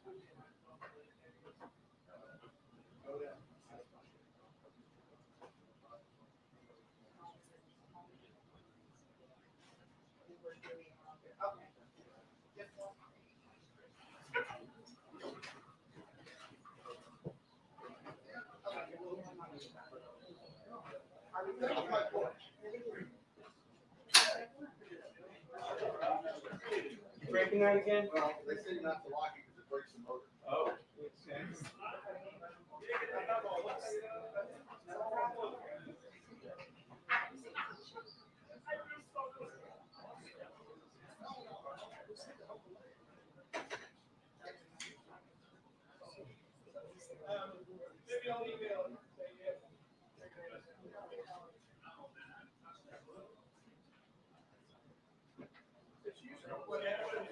You breaking that again? Well, they say not to lock it because it breaks the motor. Oh, makes sense. Maybe I'll email it. It's usually what happens,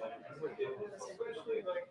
especially like.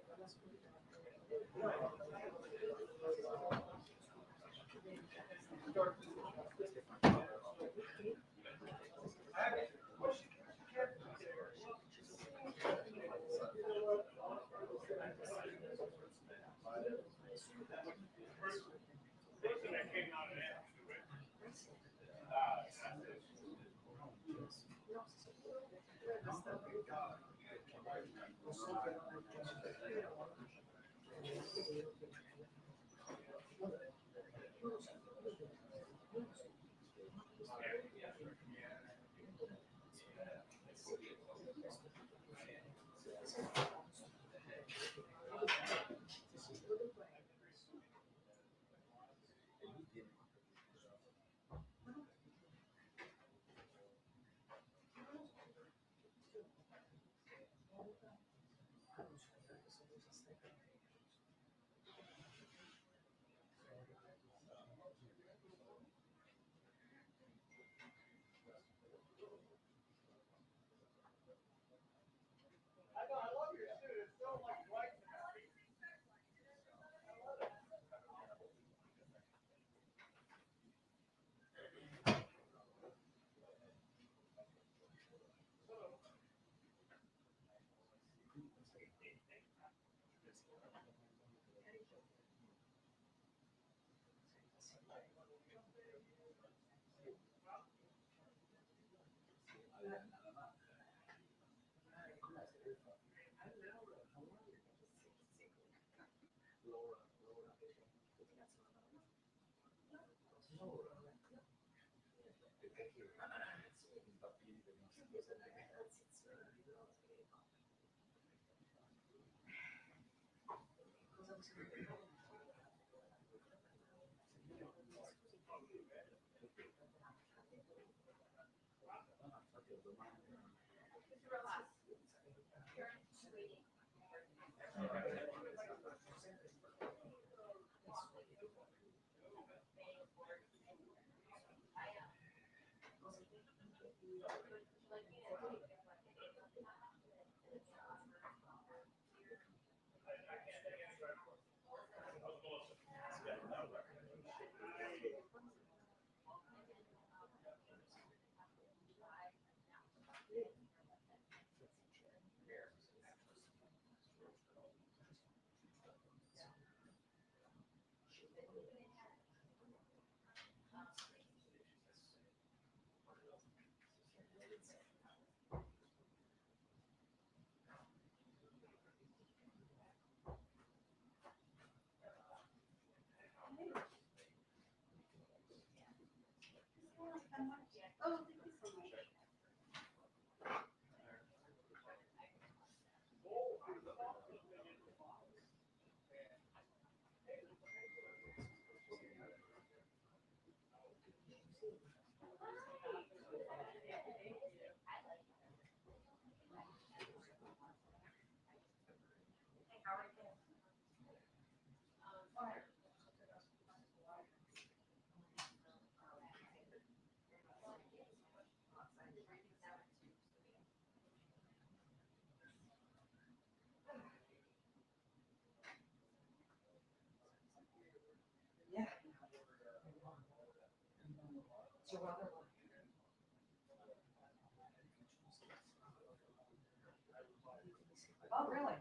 Oh, really?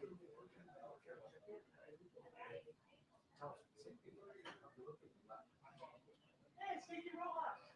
Hey, Sticky Rojas.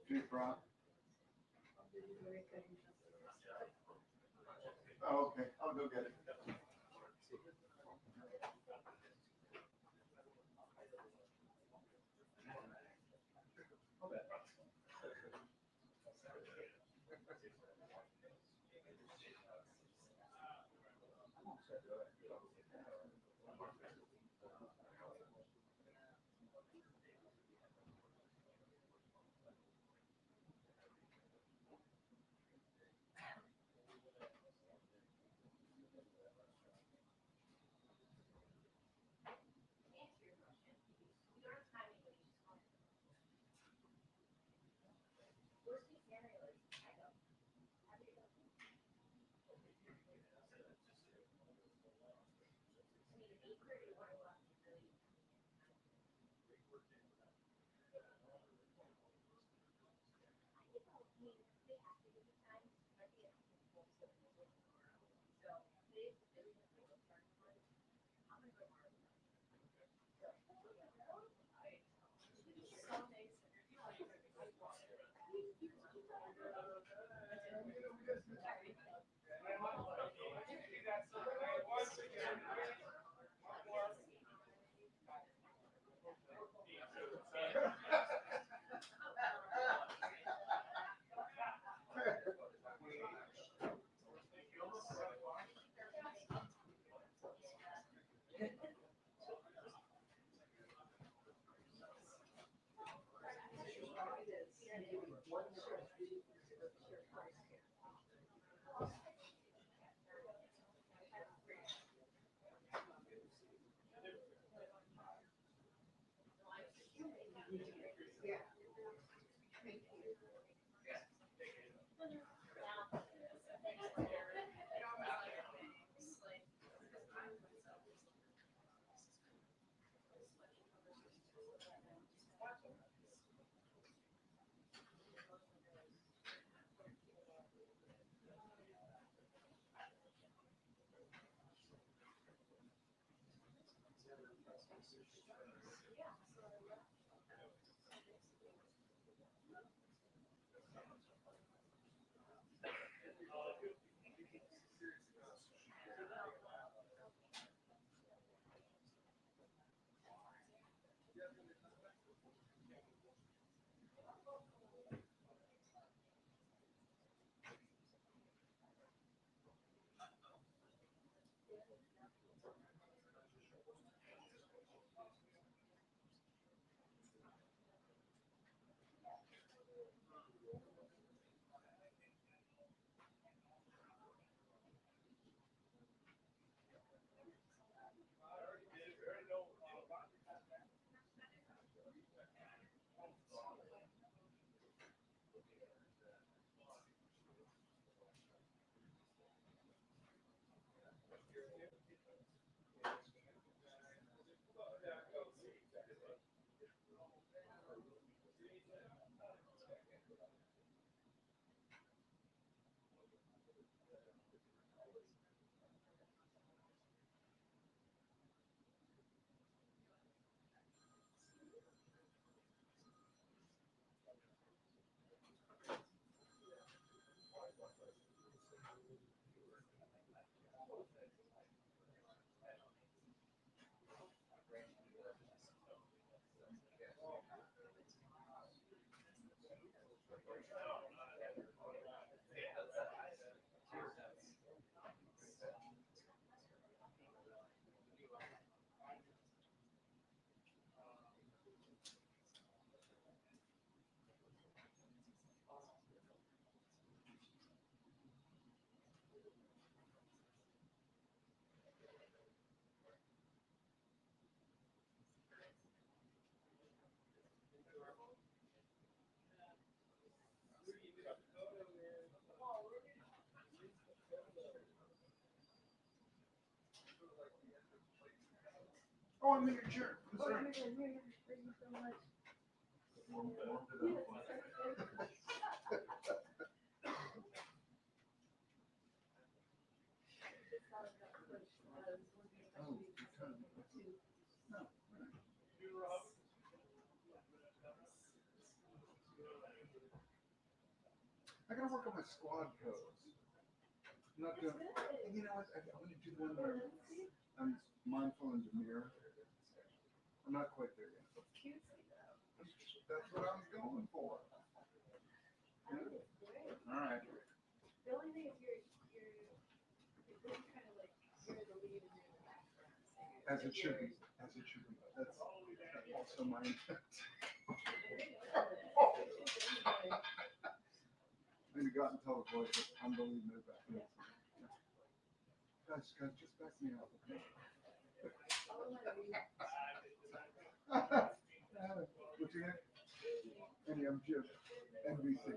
Chief Rock. Oh, okay, I'll go get it. Oh, I'm in your chair. Oh, Sorry. here, thank you so much. Warmed it up. Oh, good time. No, all right. I gotta work on my squad pose. I'm not doing, you know what? I want to do one where I'm mindful and demure. I'm not quite there yet. That's what I was going for. Yeah. All right. The only thing is you're kind of like, you're the lead and you're the background. As it should be. As it should be. That's also my intent. Maybe got and tell the boys that I'm the lead in the back. Yeah. Guys, just back me up, okay? What's your name? Andy, I'm Jim. NBC.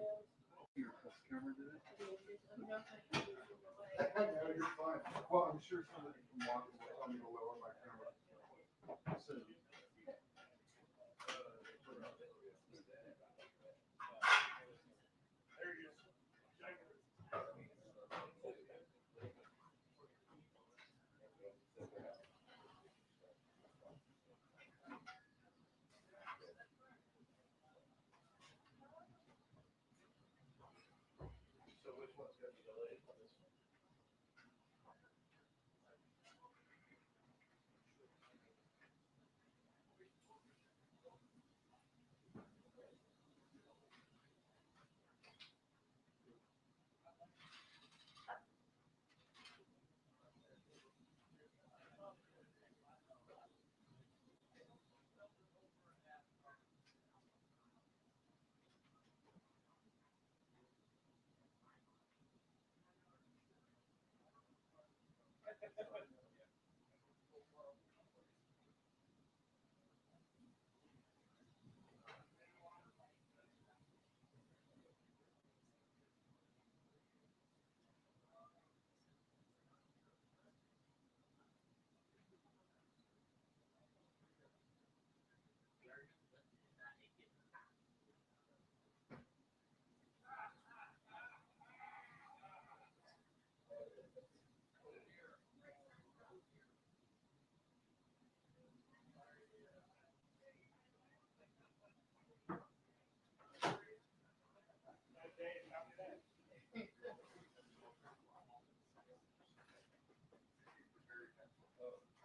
Your best camera did it? No, you're fine. Well, I'm sure somebody can walk away. I'm gonna lower my camera. So, which one's gonna be delayed on this one?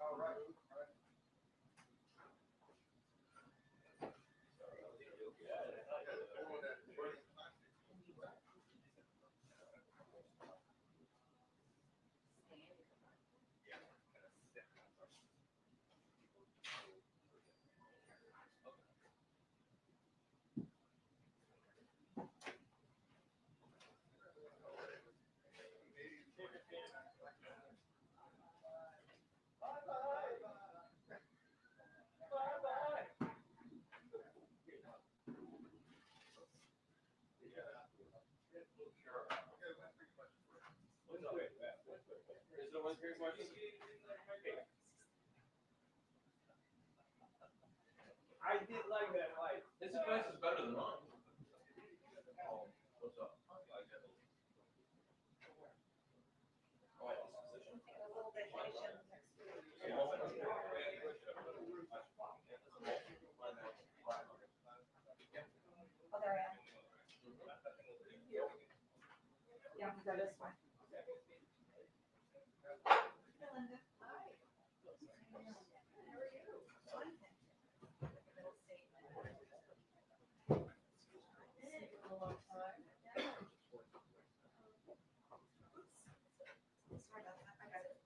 all right. Is there one here watching? I did like that light. This advice is better than mine. What's up? Oh, there I am. Yeah, go this way. Hi, Linda. Hi. How are you? Fine. Middle statement. It's been a long time. Sorry about that. I got it.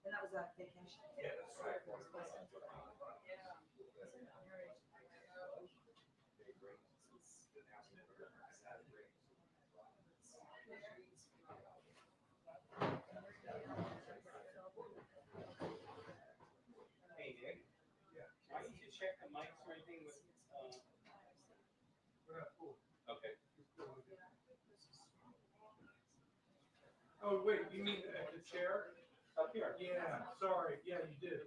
And that was a vacation. Yeah, that's right. Hey, Nick. Yeah. I need to check the mics or anything with, We're not full. okay. Oh, wait, you mean at the chair? Up here. Yeah, sorry, yeah, you did.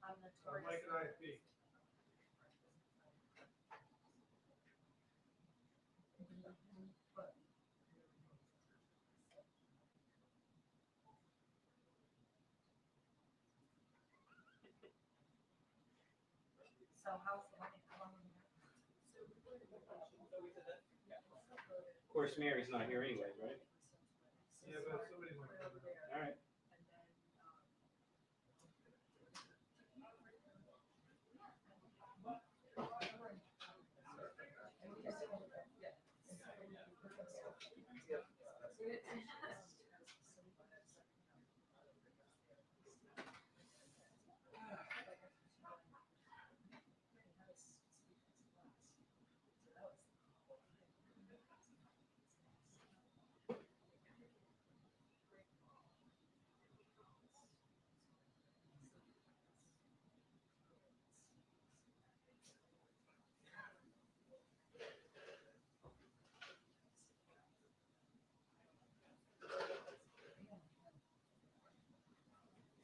I'm Mike and I speak. So how's the wedding? How long have you Of course, Mary's not here anyway, right? Yeah, but somebody might. All right.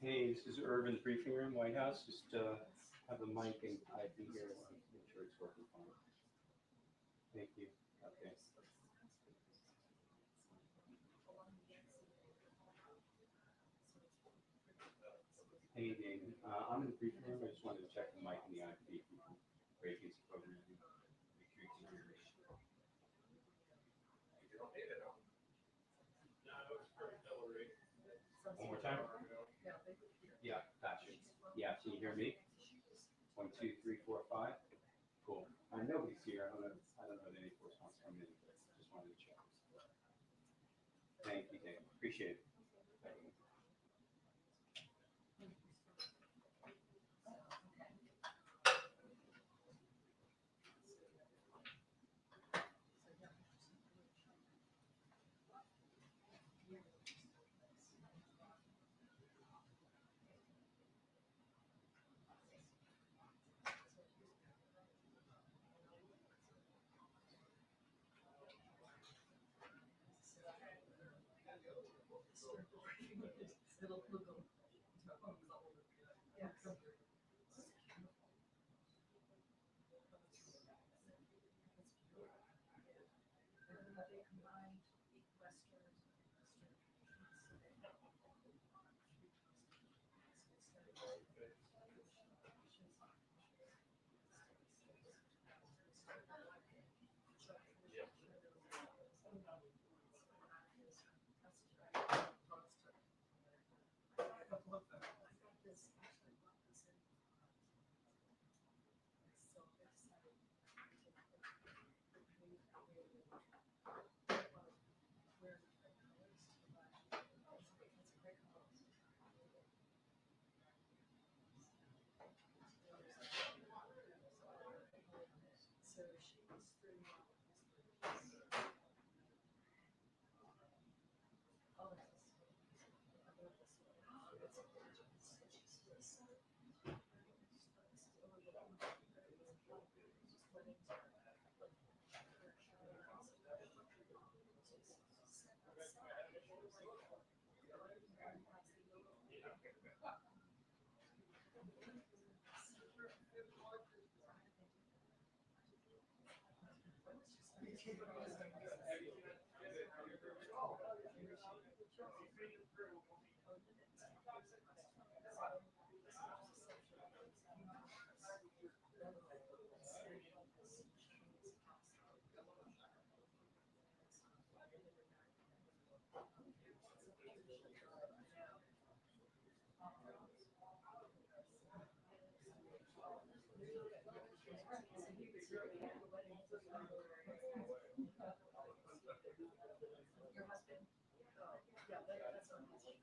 Hey, this is Irvin's briefing room, White House. Just have a mic and IP here. Make sure it's working fine. Thank you. Okay. Hey, Dave. I'm in the briefing room. I just wanted to check the mic and the IP. Great piece of programming. Make sure you can hear me. One more time. Yeah, gotcha. Yeah, can you hear me? 1, 2, 3, 4, 5. Cool. Nobody's here. I don't know if any force wants to come in, but just wanted to check. Thank you, Dave. Appreciate it. Thank you. Your husband? Oh, yeah, that's what I'm saying.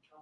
Pardon,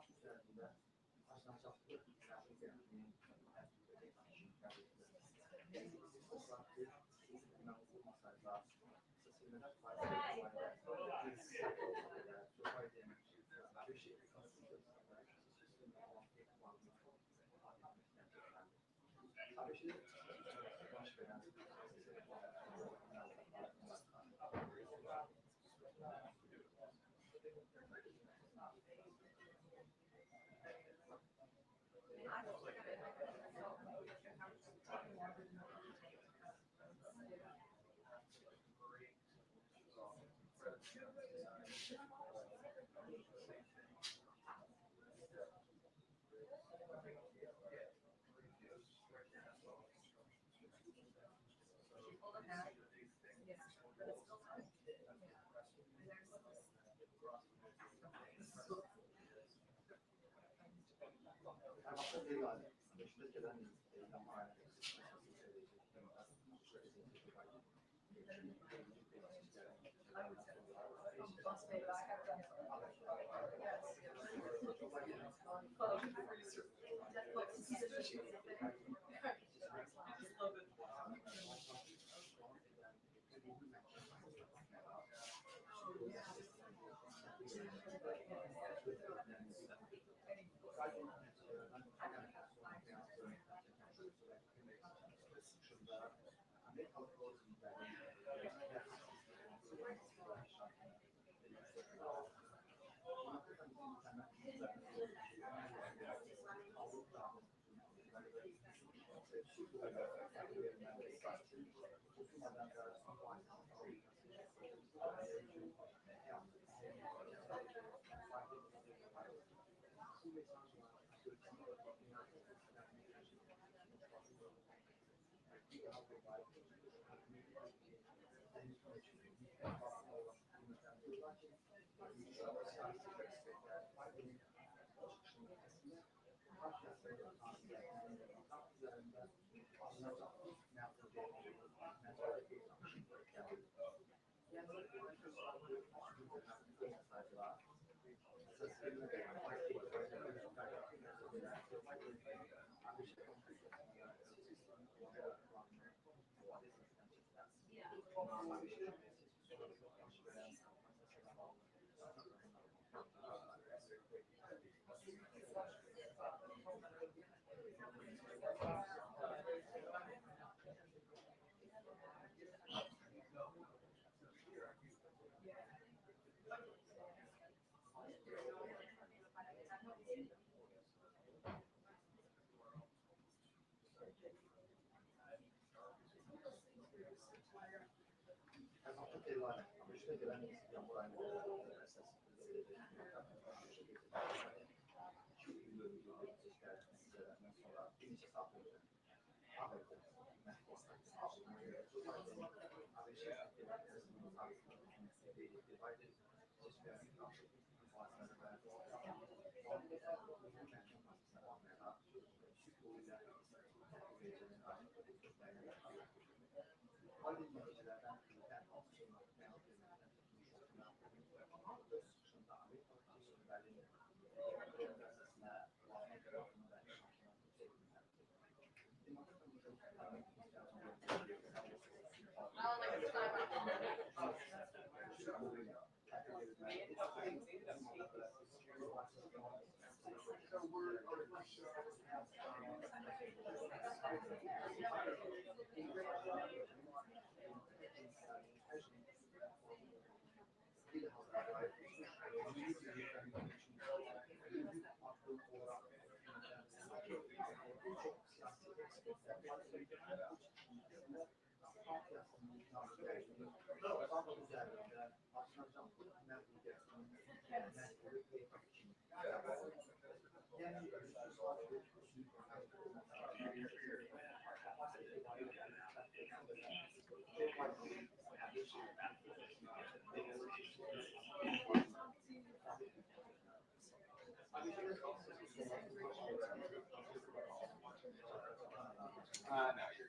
No, you're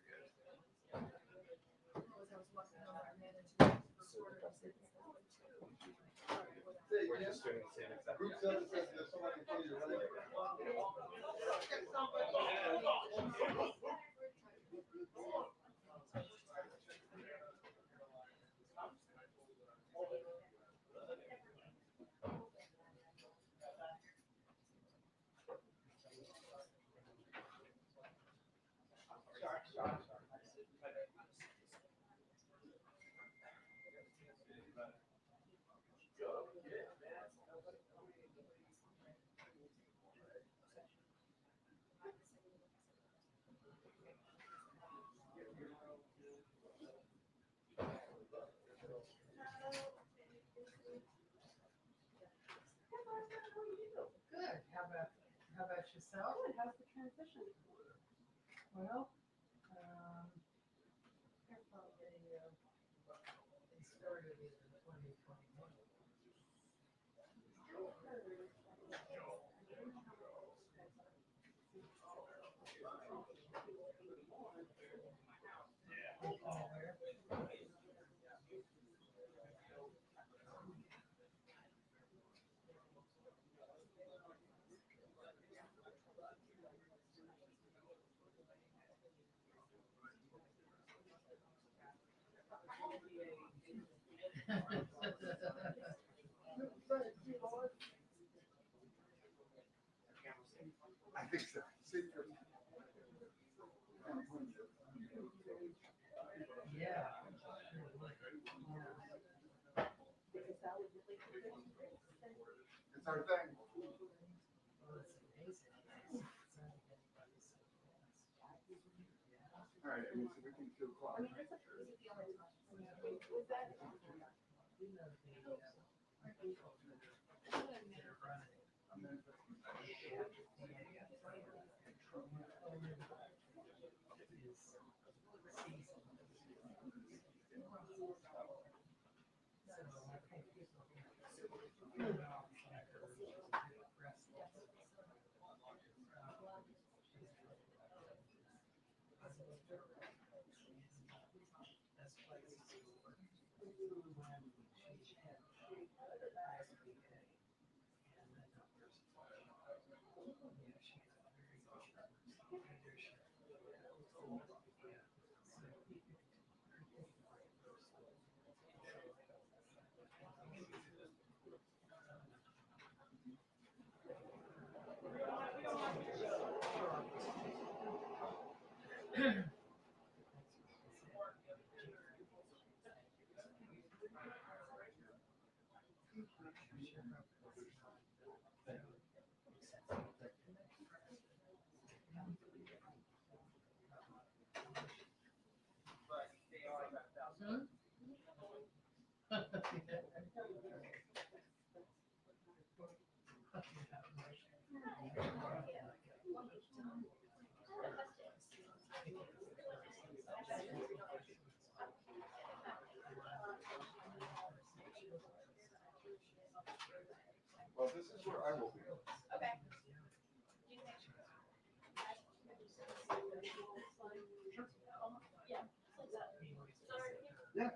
good. We're just doing the same exact. Group 7 says there's somebody in front of you, right? Good. How about yourself? Good, how's the transition? Well, they're probably, they started in 2021. I think so. See, Yeah. Because that would really be good. it's our thing. Well, it's amazing. All right, I mean, so we can 2 o'clock. I mean, this is the only time. Was that? You know, they're running. Well, this is where I will be. Okay. Yeah.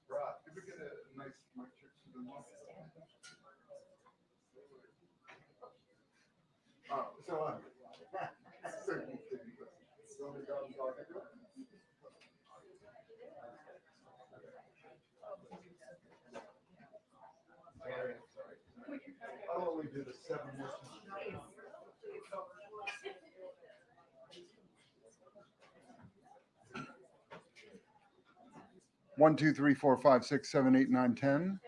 Right, did we get a nice mic check for the mic? Oh, so, so you want me to go and talk into it? I'll only do the 7 more times. 1, 2, 3, 4, 5, 6, 7, 8, 9, 10.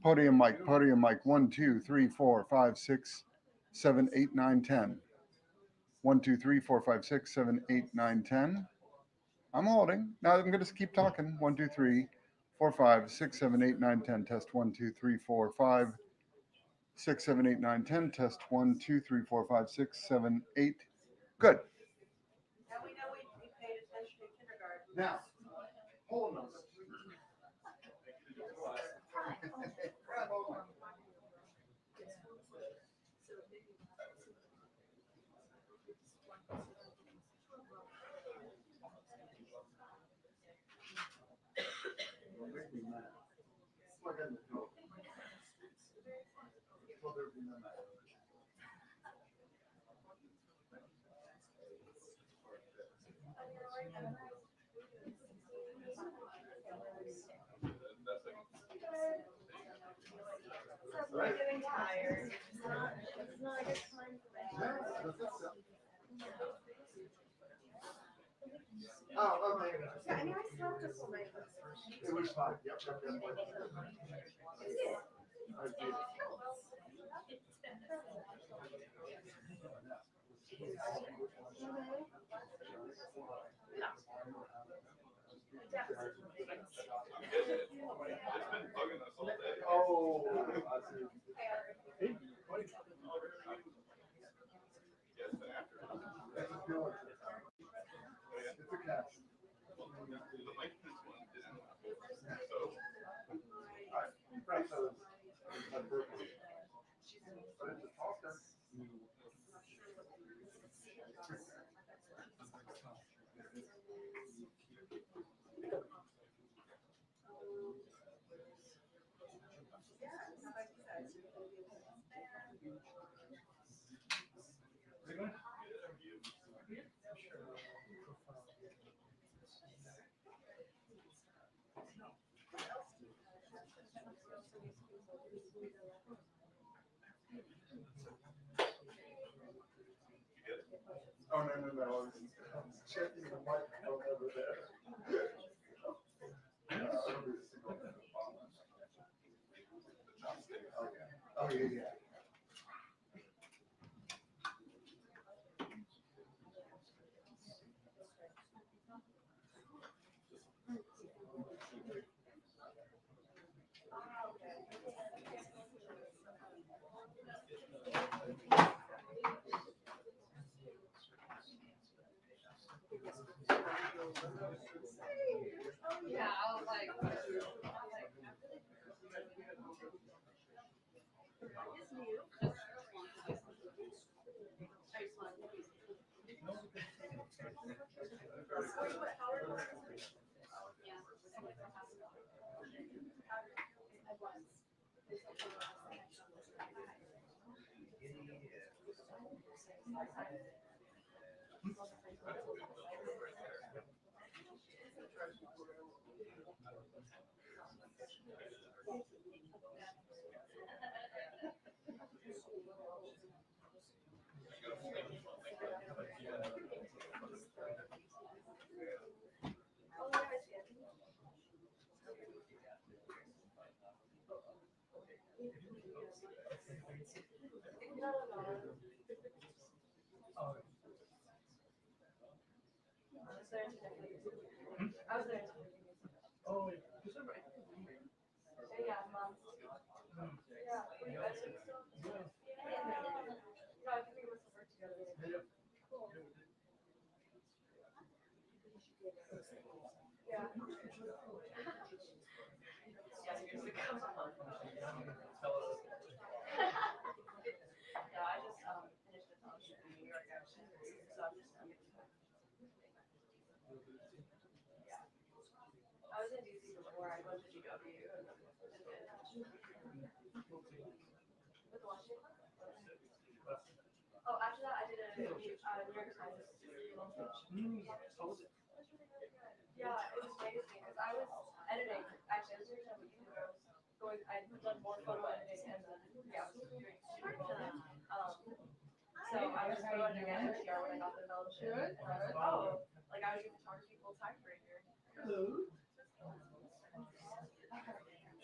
Podium mic, podium mic. 1, 2, 3, 4, 5, 6, 7, 8, 9, 10. 1, 2, 3, 4, 5, 6, 7, 8, 9, 10. I'm holding. Now I'm going to keep talking. 1, 2, 3, 4, 5, 6, 7, 8, 9, 10. Test 1, 2, 3, 4, 5, 6, 7, 8, 9, 10. Test 1, 2, 3, 4, 5, 6, 7, 8. Good. Now we know we paid attention in kindergarten. Now, hold on. I'm getting tired. It's not a good time for that. Oh, okay. Yeah, I mean, I slept a full night. It was fine. Yep, yep, yep. I did. Oh, I see. That's a feeling. It's a catch. Right, so it's perfect. But it's a talker. Oh, no, no, no. I was checking the microphone over there. It'll be a single. Oh, yeah, yeah. Yeah, I was like. I was there. Oh, Yeah, Mom. Yeah, were you guys still? Yeah. No, I think we must have worked together. Cool. Yeah. No, I just finished a fellowship in New York actually, so I'm just. Yeah. I was in DC before. I went to GW. And then, with Washington. Oh, after that, I did a New York Times. Yeah, it was amazing because I was editing. Actually, I was doing something because I was going. I'd done more photo editing and then yeah, I was doing so I was photo editing at NPR when I got the fellowship, and I was like, oh, like I was doing photography full time for a year. Is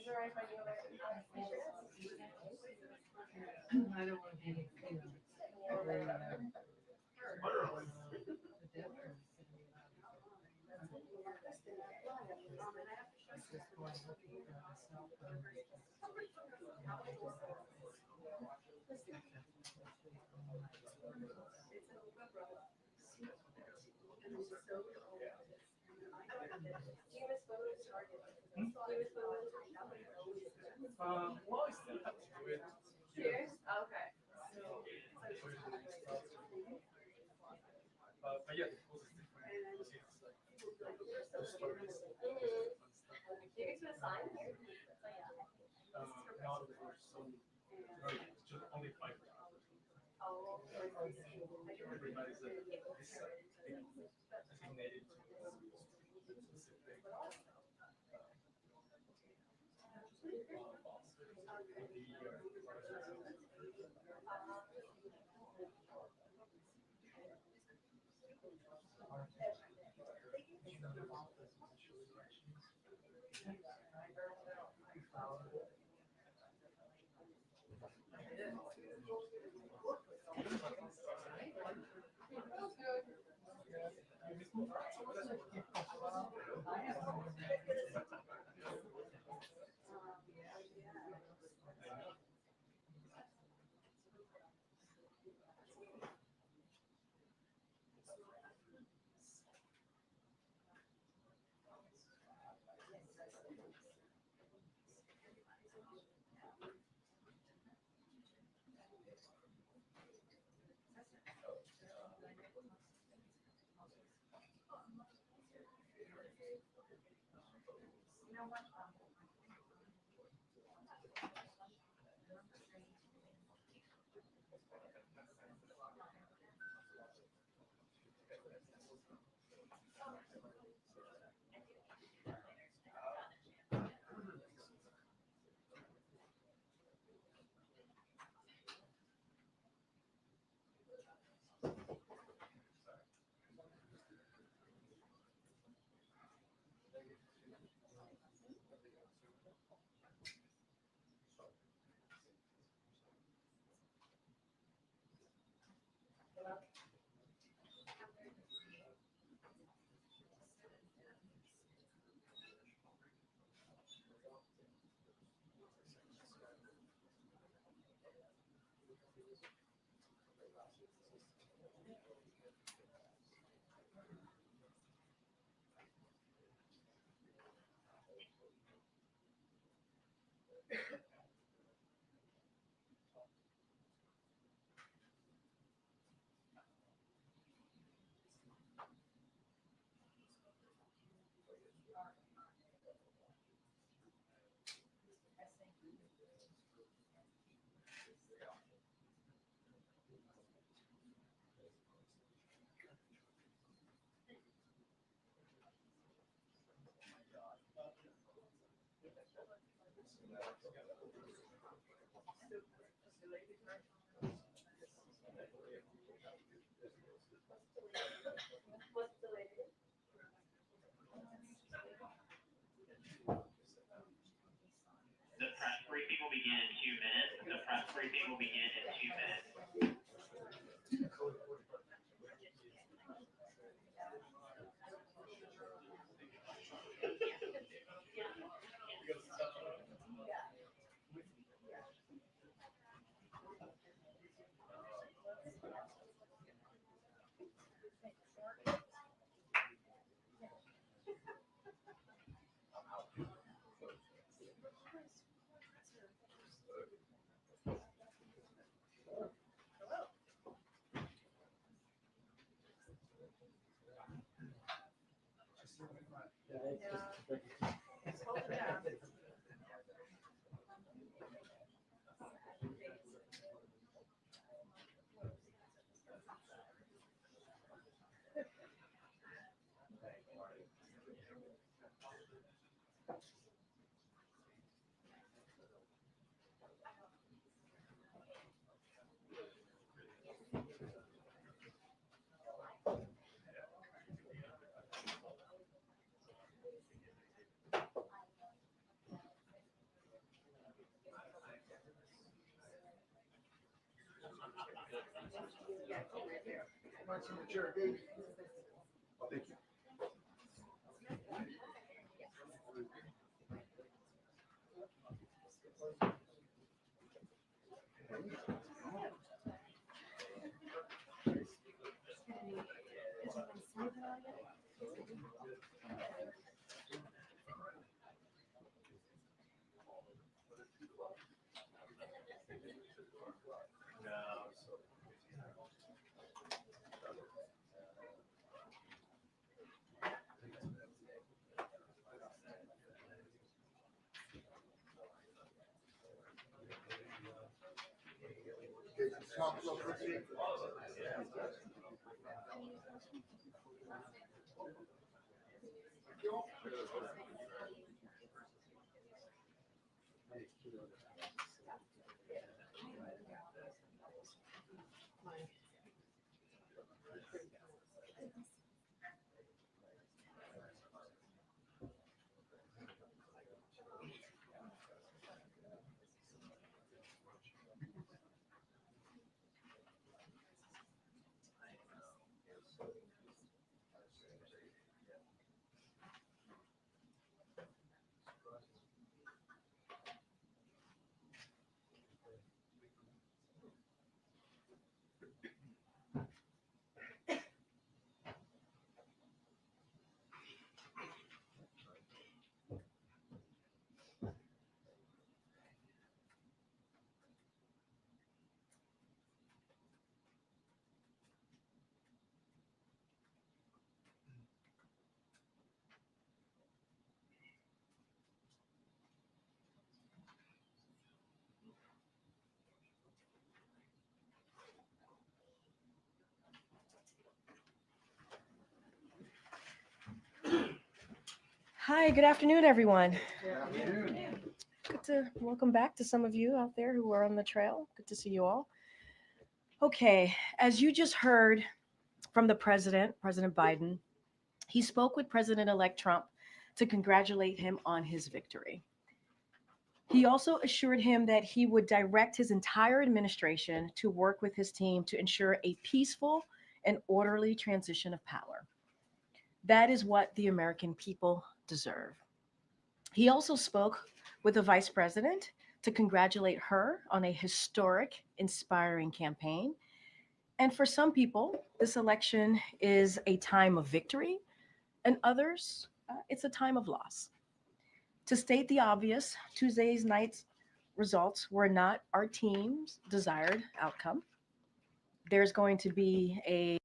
it alright if I do other I don't want to be, you know, every, the difference. It's just going looking for myself. Well, I still have to do it. Cheers? Okay. But yeah, it was different. Because it's like the stories. You get to assign here? Now there were some, just only 5 hours. Oh. Everybody's designated to specific. What's the latest? The press briefing will begin in 2 minutes. The press briefing will begin in 2 minutes. Yeah. Mine's in the chair, Dave. Thank you. Hi, good afternoon, everyone. Good to welcome back to some of you out there who are on the trail. Good to see you all. Okay, as you just heard from the president, President Biden, he spoke with President-elect Trump to congratulate him on his victory. He also assured him that he would direct his entire administration to work with his team to ensure a peaceful and orderly transition of power. That is what the American people deserve. He also spoke with the vice president to congratulate her on a historic, inspiring campaign. And for some people, this election is a time of victory, and others, it's a time of loss. To state the obvious, Tuesday's night's results were not our team's desired outcome. There's going to be a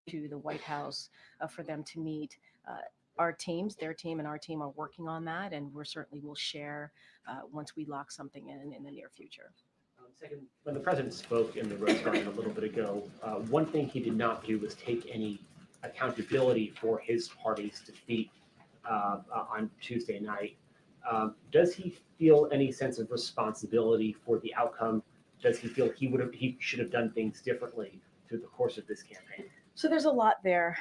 to the White House for them to meet. Our teams, their team and our team are working on that, and we're certainly will share once we lock something in the near future. Second, when the president spoke in the Rose Garden a little bit ago, one thing he did not do was take any accountability for his party's defeat on Tuesday night. Does he feel any sense of responsibility for the outcome? Does he feel he should have done things differently through the course of this campaign? So there's a lot there,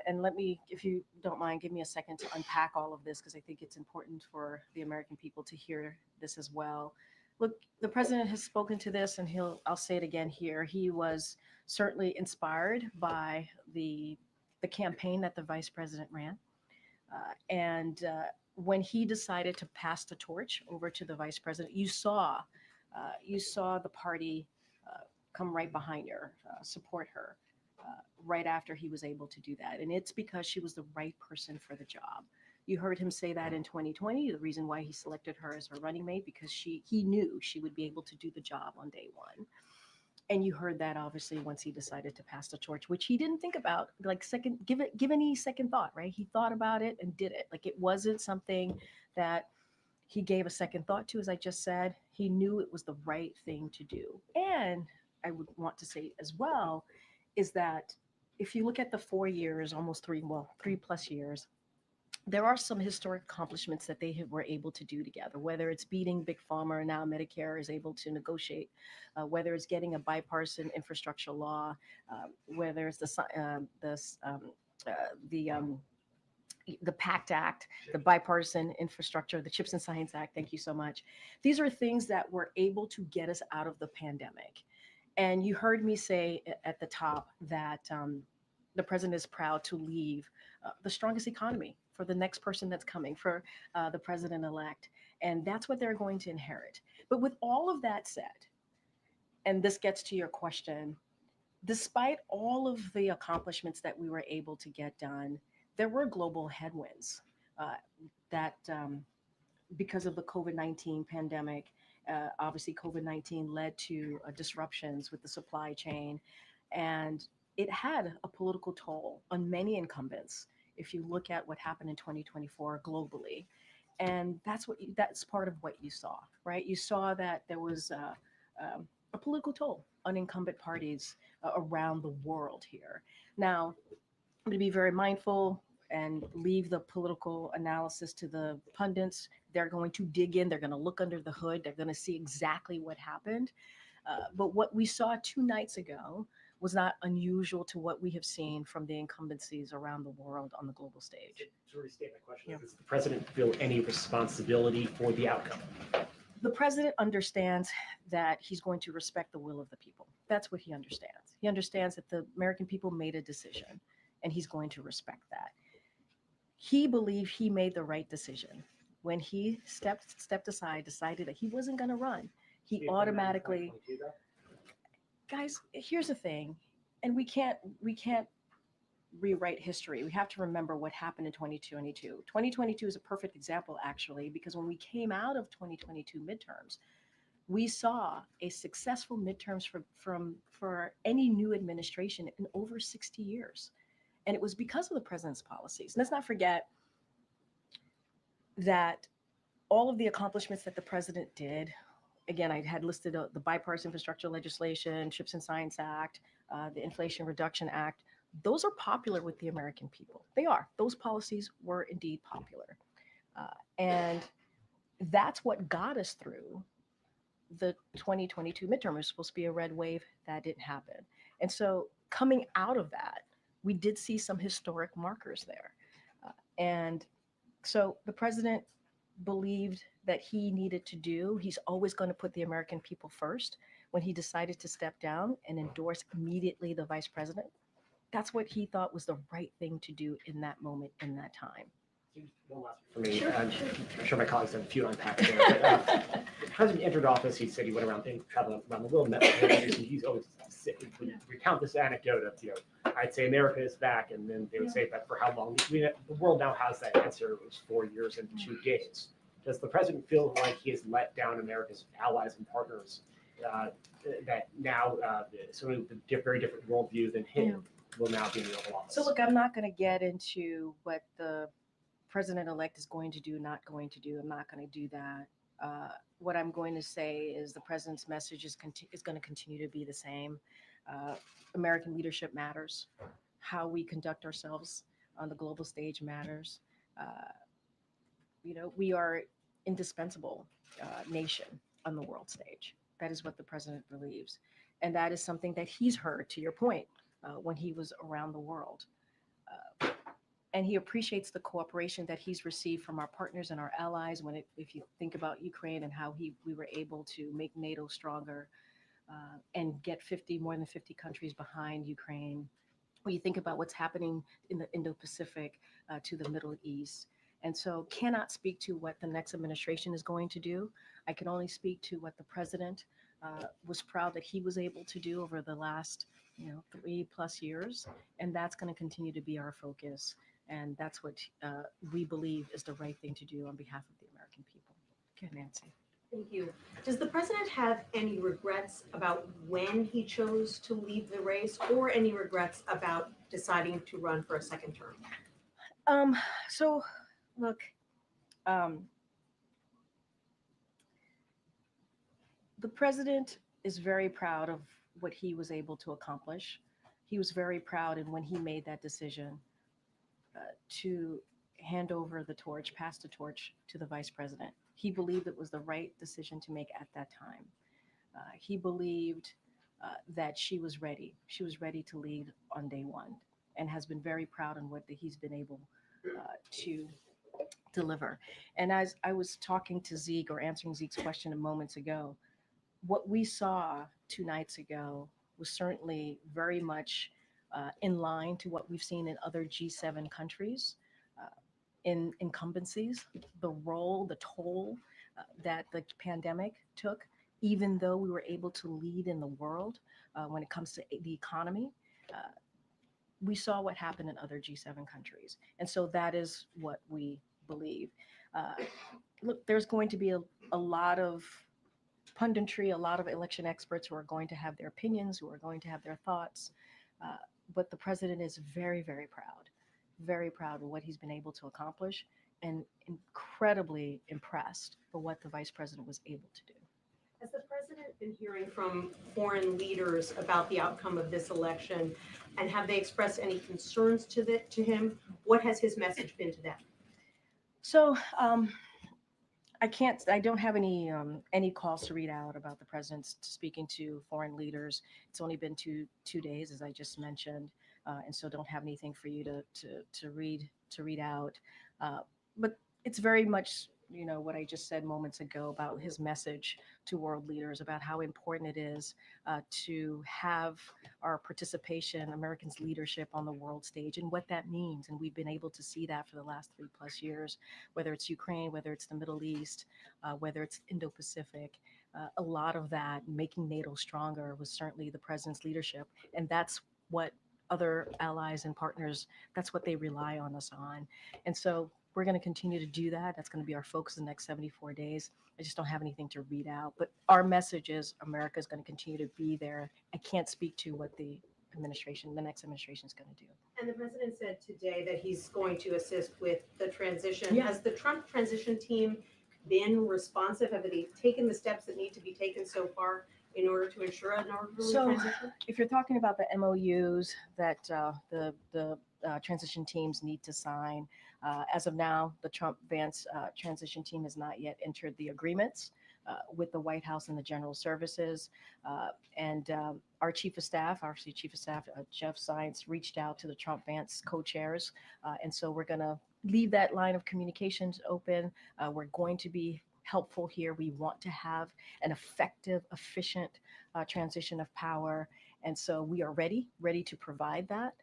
and let me, if you don't mind, give me a second to unpack all of this because I think it's important for the American people to hear this as well. Look, the president has spoken to this, and I'll say it again here. He was certainly inspired by the campaign that the vice president ran, and when he decided to pass the torch over to the vice president, you saw the party come right behind her, support her. Right after he was able to do that. And it's because she was the right person for the job. You heard him say that in 2020, the reason why he selected her as her running mate, because he knew she would be able to do the job on day one. And you heard that obviously once he decided to pass the torch, which he didn't think about, like give any second thought, right? He thought about it and did it. Like it wasn't something that he gave a second thought to, as I just said. He knew it was the right thing to do. And I would want to say as well, is that if you look at the 4 years, almost 3+ years, there are some historic accomplishments that they were able to do together, whether it's beating Big Pharma and now Medicare is able to negotiate, whether it's getting a bipartisan infrastructure law, whether it's the PACT Act, the Bipartisan Infrastructure, the CHIPS and Science Act. Thank you so much. These are things that were able to get us out of the pandemic. And you heard me say at the top that the president is proud to leave the strongest economy for the next person that's coming, for the president-elect. And that's what they're going to inherit. But with all of that said, and this gets to your question, despite all of the accomplishments that we were able to get done, there were global headwinds that because of the COVID-19 pandemic. Obviously, COVID-19 led to disruptions with the supply chain, and it had a political toll on many incumbents. If you look at what happened in 2024 globally, and that's part of what you saw, right? You saw that there was a political toll on incumbent parties around the world here. Now, I'm going to be very mindful and leave the political analysis to the pundits. They're going to dig in. They're going to look under the hood. They're going to see exactly what happened. But what we saw 2 nights ago was not unusual to what we have seen from the incumbencies around the world on the global stage. To restate my question, does the president feel any responsibility for the outcome? The president understands that he's going to respect the will of the people. That's what he understands. He understands that the American people made a decision, and he's going to respect that. He believed he made the right decision. When he stepped aside, decided that he wasn't going to run, he automatically. Guys, here's the thing, and we can't rewrite history. We have to remember what happened in 2022. 2022 is a perfect example, actually, because when we came out of 2022 midterms, we saw a successful midterms for any new administration in over 60 years. And it was because of the president's policies. Let's not forget that all of the accomplishments that the president did, again, I had listed the bipartisan infrastructure legislation, CHIPS and Science Act, the Inflation Reduction Act. Those are popular with the American people. They are. Those policies were indeed popular. And that's what got us through the 2022 midterm. It was supposed to be a red wave. That didn't happen. And so coming out of that, we did see some historic markers there. And so the president believed that he needed to do, he's always going to put the American people first. When he decided to step down and endorse immediately the vice president, that's what he thought was the right thing to do in that moment, in that time. One last for me. Sure, I'm sure my colleagues have a few unpacked there. But, the president entered office. He said he went around traveling around the world. Met with he's always recount this anecdote of, I'd say America is back, and then they would say that for how long? The world now has that answer. It was 4 years and 2 days. Does the president feel like he has let down America's allies and partners? That now sort of the very different worldview than him will now be in the Oval Office. So look, I'm not going to get into what the president-elect is going to do, not going to do. I'm not going to do that. What I'm going to say is the president's message is going to continue to be the same. American leadership matters. How we conduct ourselves on the global stage matters. Uh, we are indispensable nation on the world stage. That is what the president believes, and that is something that he's heard. To your point, when he was around the world. And he appreciates the cooperation that he's received from our partners and our allies. If you think about Ukraine and how we were able to make NATO stronger and get more than 50 countries behind Ukraine. When you think about what's happening in the Indo-Pacific to the Middle East. And so cannot speak to what the next administration is going to do. I can only speak to what the president was proud that he was able to do over the last 3+ years. And that's going to continue to be our focus. And that's what we believe is the right thing to do on behalf of the American people. Okay, Nancy. Thank you. Does the president have any regrets about when he chose to leave the race, or any regrets about deciding to run for a second term? So look, the president is very proud of what he was able to accomplish. He was very proud, and when he made that decision to hand over the torch, pass the torch to the vice president, he believed it was the right decision to make at that time. He believed that she was ready. She was ready to lead on day one, and has been very proud in what he's been able to deliver. And as I was talking to Zeke, or answering Zeke's question a moments ago, what we saw 2 nights ago was certainly very much in line to what we've seen in other G7 countries in incumbencies, the role, the toll that the pandemic took, even though we were able to lead in the world when it comes to the economy. We saw what happened in other G7 countries. And so that is what we believe. Look, there's going to be a lot of punditry, a lot of election experts who are going to have their opinions, who are going to have their thoughts. But the president is very, very proud of what he's been able to accomplish, and incredibly impressed for what the vice president was able to do. Has the president been hearing from foreign leaders about the outcome of this election, and have they expressed any concerns to him? What has his message been to them? So I don't have any calls to read out about the president's speaking to foreign leaders. It's only been two days, as I just mentioned, and so don't have anything for you to read out. But it's very much what I just said moments ago about his message to world leaders about how important it is to have our participation, Americans' leadership on the world stage, and what that means. And we've been able to see that for the last 3+ years, whether it's Ukraine, whether it's the Middle East, whether it's Indo-Pacific. A lot of that, making NATO stronger, was certainly the president's leadership. And that's what other allies and partners, that's what they rely on us on. And so we're going to continue to do that. That's going to be our focus the next 74 days. I just don't have anything to read out. But our message is America is going to continue to be there. I can't speak to what the next administration is going to do. And the president said today that he's going to assist with the transition. Yeah. Has the Trump transition team been responsive? Have they taken the steps that need to be taken so far in order to ensure an orderly transition? If you're talking about the MOUs that the transition teams need to sign, as of now, the Trump-Vance transition team has not yet entered the agreements with the White House and the General Services. And our Chief of Staff, Jeff Zients, reached out to the Trump-Vance co-chairs. And so we're going to leave that line of communications open. We're going to be helpful here. We want to have an effective, efficient transition of power. And so we are ready to provide that.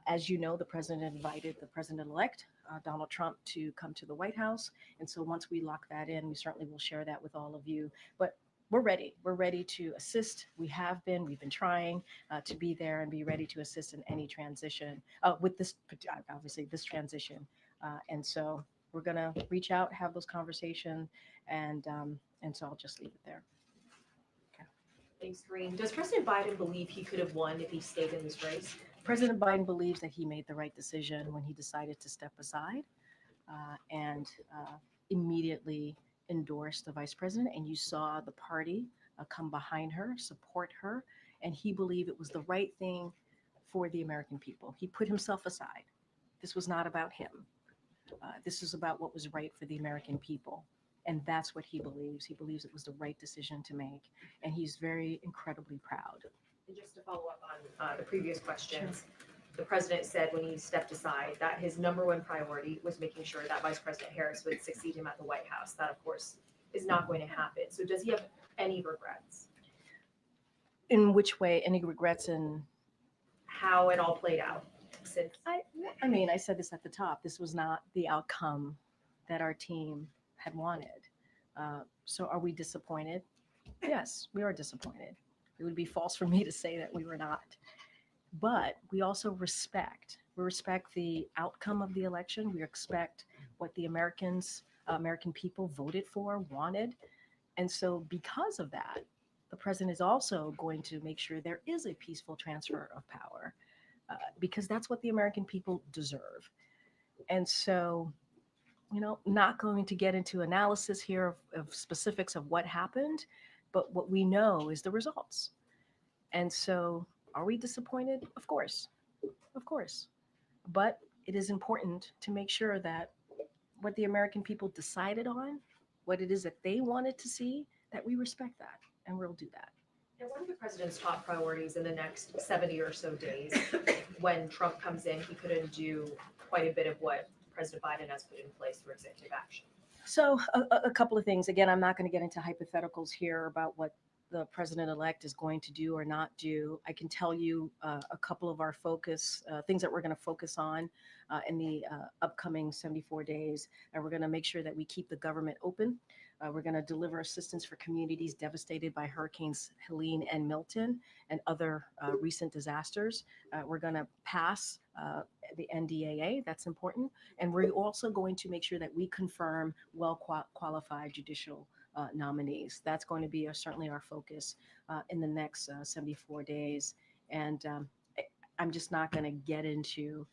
As you know, the president invited the president-elect, Donald Trump, to come to the White House. And so once we lock that in, we certainly will share that with all of you. But we're ready. We're ready to assist. We've been trying to be there and be ready to assist in any transition with this, obviously, this transition. And so we're going to reach out, have those conversations, and so I'll just leave it there. Okay. Thanks, Karine. Does President Biden believe he could have won if he stayed in this race? President Biden believes that he made the right decision when he decided to step aside and immediately endorse the vice president, and you saw the party come behind her, support her, and he believed it was the right thing for the American people. He put himself aside. This was not about him. This is about what was right for the American people. And that's what he believes. He believes it was the right decision to make. And he's very incredibly proud. And just to follow up on the previous questions, the president said when he stepped aside that his number one priority was making sure that Vice President Harris would succeed him at the White House. That, of course, is not going to happen. So does he have any regrets? In which way? Any regrets in how it all played out? Since I mean, I said this at the top. This was not the outcome that our team had wanted. So are we disappointed? Yes, we are disappointed. It would be false for me to say that we were not. But we also respect. We respect the outcome of the election. We respect what the American people voted for, wanted. And so because of that, the president is also going to make sure there is a peaceful transfer of power, because that's what the American people deserve. And so, not going to get into analysis here of specifics of what happened, but what we know is the results. And so, are we disappointed? Of course. But it is important to make sure that what the American people decided on, what it is that they wanted to see, that we respect that, and we'll do that. Now, one of the president's top priorities in the next 70 or so days, when Trump comes in, he could undo quite a bit of what President Biden has put in place through executive action. So a couple of things. Again, I'm not going to get into hypotheticals here about what the president-elect is going to do or not do. I can tell you a couple of our focus, things that we're going to focus on in the upcoming 74 days. And we're going to make sure that we keep the government open. We're going to deliver assistance for communities devastated by Hurricanes Helene and Milton and other recent disasters. We're going to pass the NDAA. That's important. And we're also going to make sure that we confirm well-qualified judicial nominees. That's going to be certainly our focus in the next 74 days. And I'm just not going to get into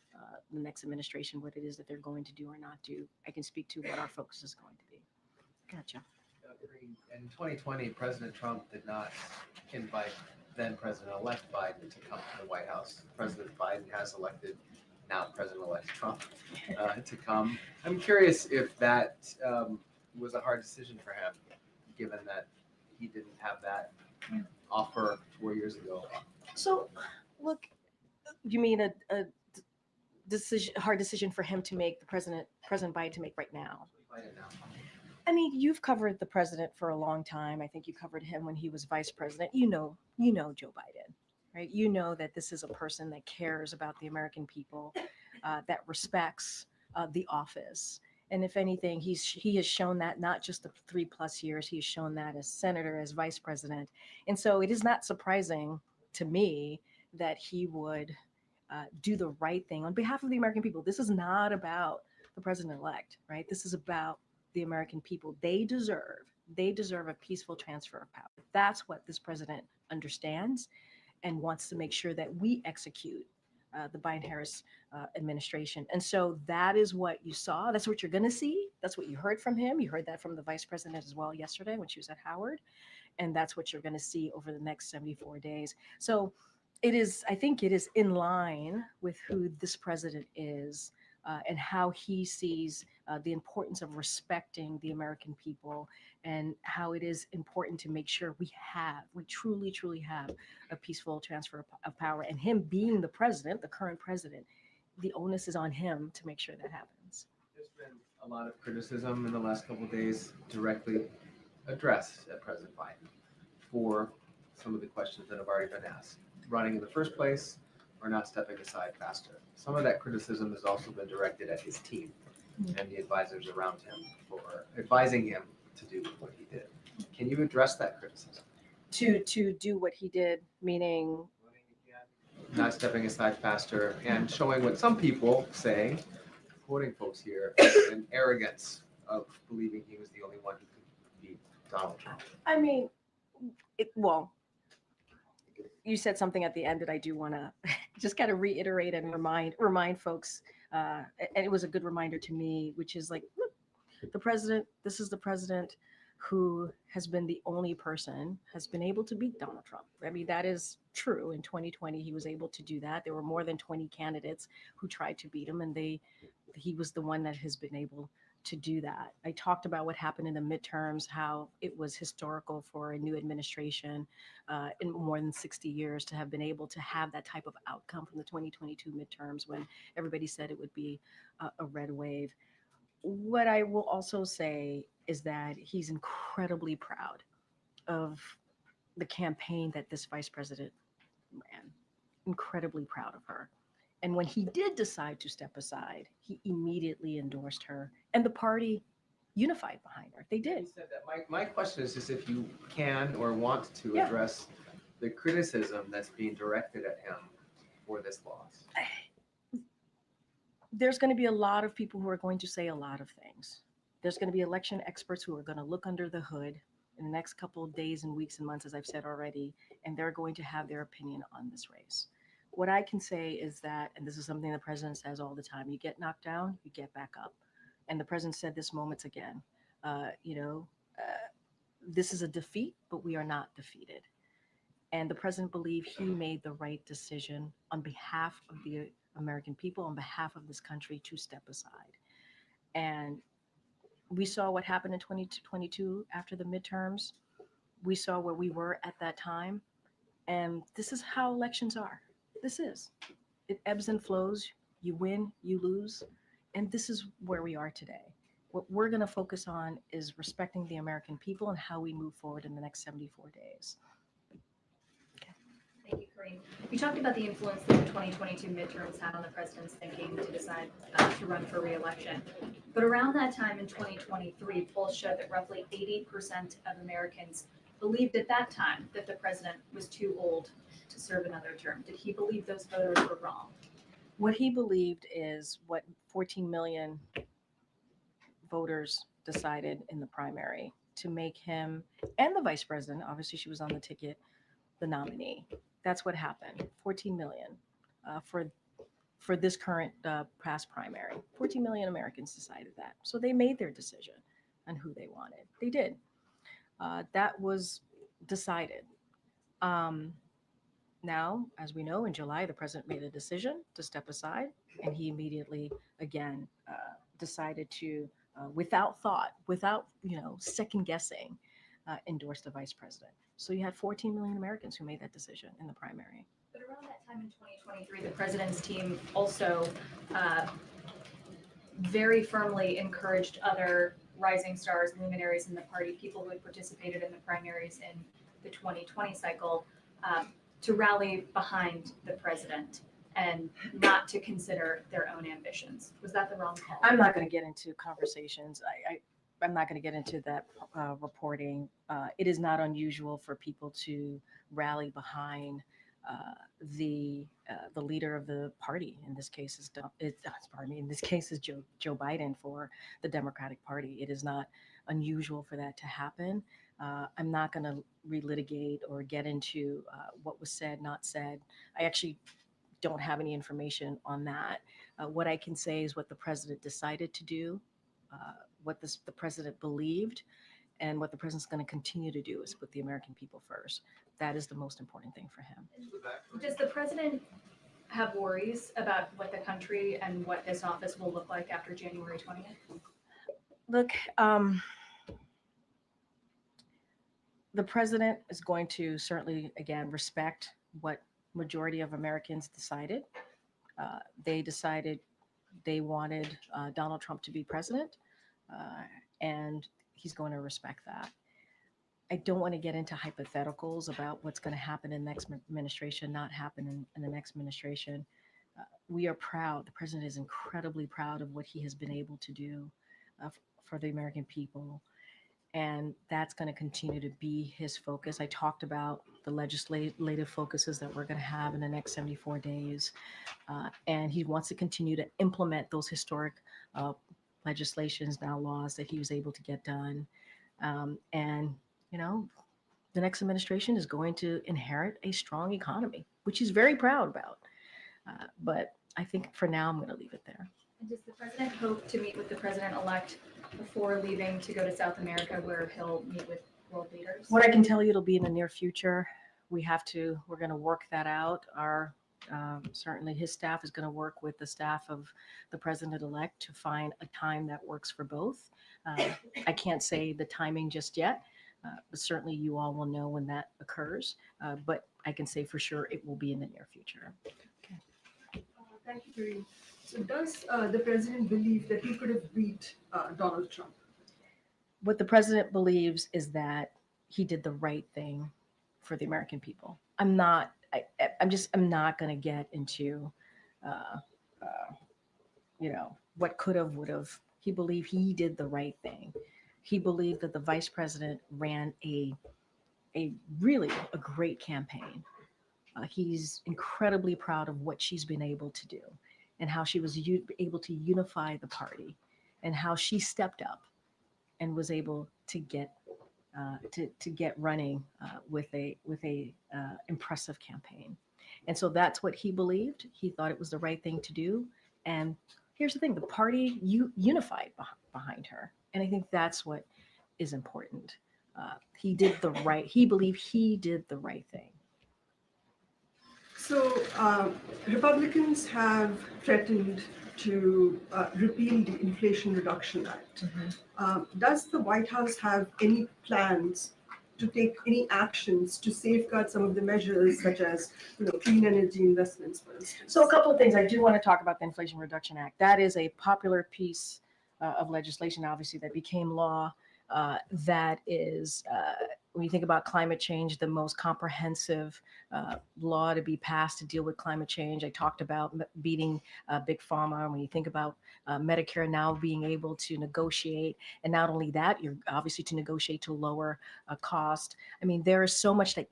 the next administration, what it is that they're going to do or not do. I can speak to what our focus is going to be. Gotcha. In 2020, President Trump did not invite then President-elect Biden to come to the White House. President Biden has elected now President-elect Trump to come. I'm curious if that was a hard decision for him, given that he didn't have that offer 4 years ago. So, look, you mean a hard decision for him to make, President Biden to make right now? Biden now. I mean, you've covered the president for a long time. I think you covered him when he was vice president. You know Joe Biden, right? You know that this is a person that cares about the American people, that respects the office. And if anything, he has shown that not just the 3+ years, he's shown that as senator, as vice president. And so it is not surprising to me that he would do the right thing on behalf of the American people. This is not about the president-elect, right? This is about the American people. They deserve a peaceful transfer of power. That's what this president understands and wants to make sure that we execute the Biden-Harris administration. And so that is what you saw. That's what you're going to see. That's what you heard from him. You heard that from the vice president as well yesterday when she was at Howard. And that's what you're going to see over the next 74 days. So I think it is in line with who this president is, and how he sees the importance of respecting the American people, and how it is important to make sure we truly have a peaceful transfer of power. And him being the president, the current president, the onus is on him to make sure that happens. There's been a lot of criticism in the last couple of days directly addressed at President Biden for some of the questions that have already been asked. Running in the first place, or not stepping aside faster. Some of that criticism has also been directed at his team and the advisors around him for advising him to do what he did. Can you address that criticism? To do what he did, meaning? Not stepping aside faster and showing what some people say, quoting folks here, an arrogance of believing he was the only one who could beat Donald Trump. I mean, you said something at the end that I do want to just kind of reiterate and remind folks, and it was a good reminder to me, which is like, look, This is the president who has been the only person has been able to beat Donald Trump. I mean, that is true. In 2020, he was able to do that. There were more than 20 candidates who tried to beat him, and he was the one that has been able to do that. I talked about what happened in the midterms, how it was historical for a new administration in more than 60 years to have been able to have that type of outcome from the 2022 midterms when everybody said it would be a red wave. What I will also say is that he's incredibly proud of the campaign that this vice president ran, incredibly proud of her. And when he did decide to step aside, he immediately endorsed her, and the party unified behind her. They did. You said that. My question is just if you can or want to Yeah. address the criticism that's being directed at him for this loss. There's going to be a lot of people who are going to say a lot of things. There's going to be election experts who are going to look under the hood in the next couple of days and weeks and months, as I've said already, and they're going to have their opinion on this race. What I can say is that, and this is something the president says all the time, you get knocked down, you get back up. And the president said this moments again, this is a defeat, but we are not defeated. And the president believed he made the right decision on behalf of the American people, on behalf of this country, to step aside. And we saw what happened in 2022 after the midterms. We saw where we were at that time. And this is how elections are. This is. It ebbs and flows. You win, you lose. And this is where we are today. What we're going to focus on is respecting the American people and how we move forward in the next 74 days. Thank you, Karine. You talked about the influence that the 2022 midterms had on the president's thinking to decide to run for re-election. But around that time in 2023, polls showed that roughly 80% of Americans believed at that time that the president was too old to serve another term. Did he believe those voters were wrong? What he believed is what 14 million voters decided in the primary to make him and the vice president, obviously she was on the ticket, the nominee. That's what happened. 14 million for this current past primary. 14 million Americans decided that. So they made their decision on who they wanted. They did. That was decided. Now, as we know, in July, the president made a decision to step aside, and he immediately, again, decided to, without thought, without second guessing, endorse the vice president. So you had 14 million Americans who made that decision in the primary. But around that time in 2023, the president's team also very firmly encouraged other rising stars, luminaries in the party, people who had participated in the primaries in the 2020 cycle, to rally behind the president and not to consider their own ambitions. Was that the wrong call? I'm not going to get into conversations. I'm not going to get into that reporting. It is not unusual for people to rally behind the leader of the party. In this case is Joe Biden for the Democratic Party. It is not unusual for that to happen. I'm not going to relitigate or get into what was said, not said. I actually don't have any information on that. What I can say is what the president decided to do, what the president believed, and what the president's going to continue to do is put the American people first. That is the most important thing for him. Does the president have worries about what the country and what this office will look like after January 20th? Look, the president is going to certainly, again, respect what majority of Americans decided. They decided they wanted Donald Trump to be president, and he's going to respect that. I don't want to get into hypotheticals about what's going to happen in the next administration, not happen in the next administration. We are proud. The president is incredibly proud of what he has been able to do for the American people. And that's going to continue to be his focus. I talked about the legislative focuses that we're going to have in the next 74 days. And he wants to continue to implement those historic legislations, now laws that he was able to get done. And, the next administration is going to inherit a strong economy, which he's very proud about. But I think for now, I'm going to leave it there. And does the president hope to meet with the president-elect before leaving to go to South America where he'll meet with world leaders? What I can tell you, it'll be in the near future. We're going to work that out. Certainly his staff is going to work with the staff of the president-elect to find a time that works for both. I can't say the timing just yet, but certainly you all will know when that occurs. But I can say for sure it will be in the near future. Thank you, Karine. So does the president believe that he could have beat Donald Trump? What the president believes is that he did the right thing for the American people. I'm not going to get into, what could have, would have. He believed he did the right thing. He believed that the vice president ran a really a great campaign. He's incredibly proud of what she's been able to do and how she was able to unify the party and how she stepped up and was able to get running with a impressive campaign. And so that's what he believed. He thought it was the right thing to do. And here's the thing, the party unified behind her. And I think that's what is important. He believed he did the right thing. So Republicans have threatened to repeal the Inflation Reduction Act. Does the White House have any plans to take any actions to safeguard some of the measures, such as clean energy investments, for instance? So a couple of things. I do want to talk about the Inflation Reduction Act. That is a popular piece of legislation, obviously, that became law. That is, when you think about climate change, the most comprehensive law to be passed to deal with climate change. I talked about beating Big Pharma. When you think about Medicare now being able to negotiate, and not only that, you're obviously to negotiate to lower cost. I mean, there is so much that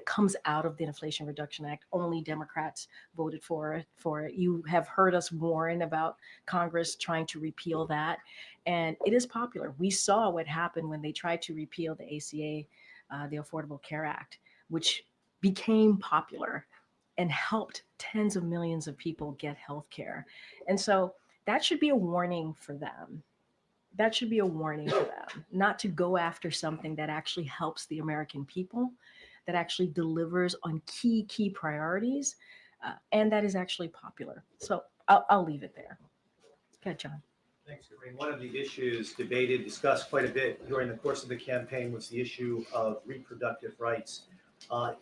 comes out of the Inflation Reduction Act. Only Democrats voted for it. You have heard us warn about Congress trying to repeal that. And it is popular. We saw what happened when they tried to repeal the ACA, the Affordable Care Act, which became popular and helped tens of millions of people get health care. And so that should be a warning for them. That should be a warning for them, not to go after something that actually helps the American people, that actually delivers on key priorities, and that is actually popular. So I'll leave it there. Go ahead, John. Thanks, Karine. One of the issues debated, discussed quite a bit during the course of the campaign was the issue of reproductive rights.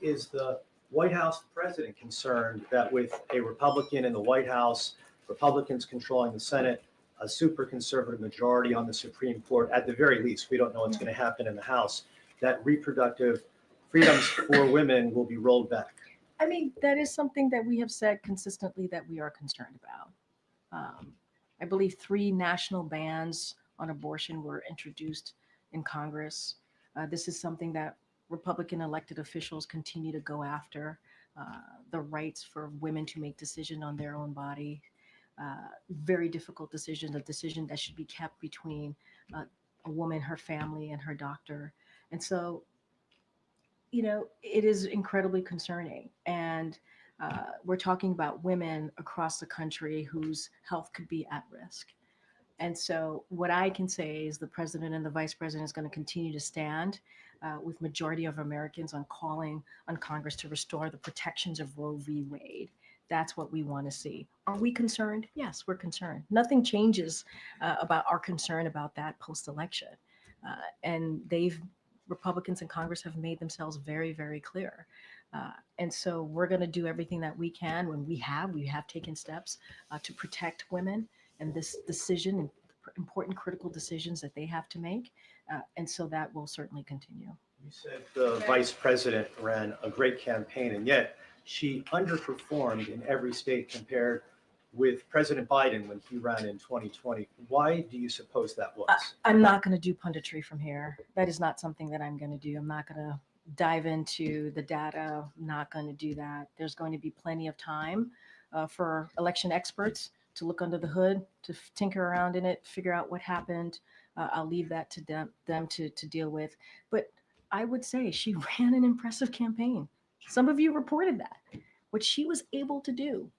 Is the White House president concerned that with a Republican in the White House, Republicans controlling the Senate, a super conservative majority on the Supreme Court, at the very least, we don't know what's going to happen in the House, that reproductive freedoms for women will be rolled back? I mean, that is something that we have said consistently that we are concerned about. I believe 3 national bans on abortion were introduced in Congress. This is something that Republican elected officials continue to go after, the rights for women to make decisions on their own body. Very difficult decision, a decision that should be kept between a woman, her family, and her doctor. And so, it is incredibly concerning. And we're talking about women across the country whose health could be at risk. And so what I can say is the president and the vice president is going to continue to stand with majority of Americans on calling on Congress to restore the protections of Roe v. Wade. That's what we want to see. Are we concerned? Yes, we're concerned. Nothing changes about our concern about that post-election. And Republicans in Congress have made themselves very, very clear. And so we're going to do everything that we can when we have taken steps to protect women and this decision, important critical decisions that they have to make. And so that will certainly continue. You said the vice president ran a great campaign, and yet she underperformed in every state compared with President Biden when he ran in 2020. Why do you suppose that was? I'm not going to do punditry from here. That is not something that I'm going to do. I'm not going to dive into the data. I'm not going to do that. There's going to be plenty of time for election experts to look under the hood, to tinker around in it, figure out what happened. I'll leave that to them to deal with. But I would say she ran an impressive campaign. Some of you reported that. What she was able to do,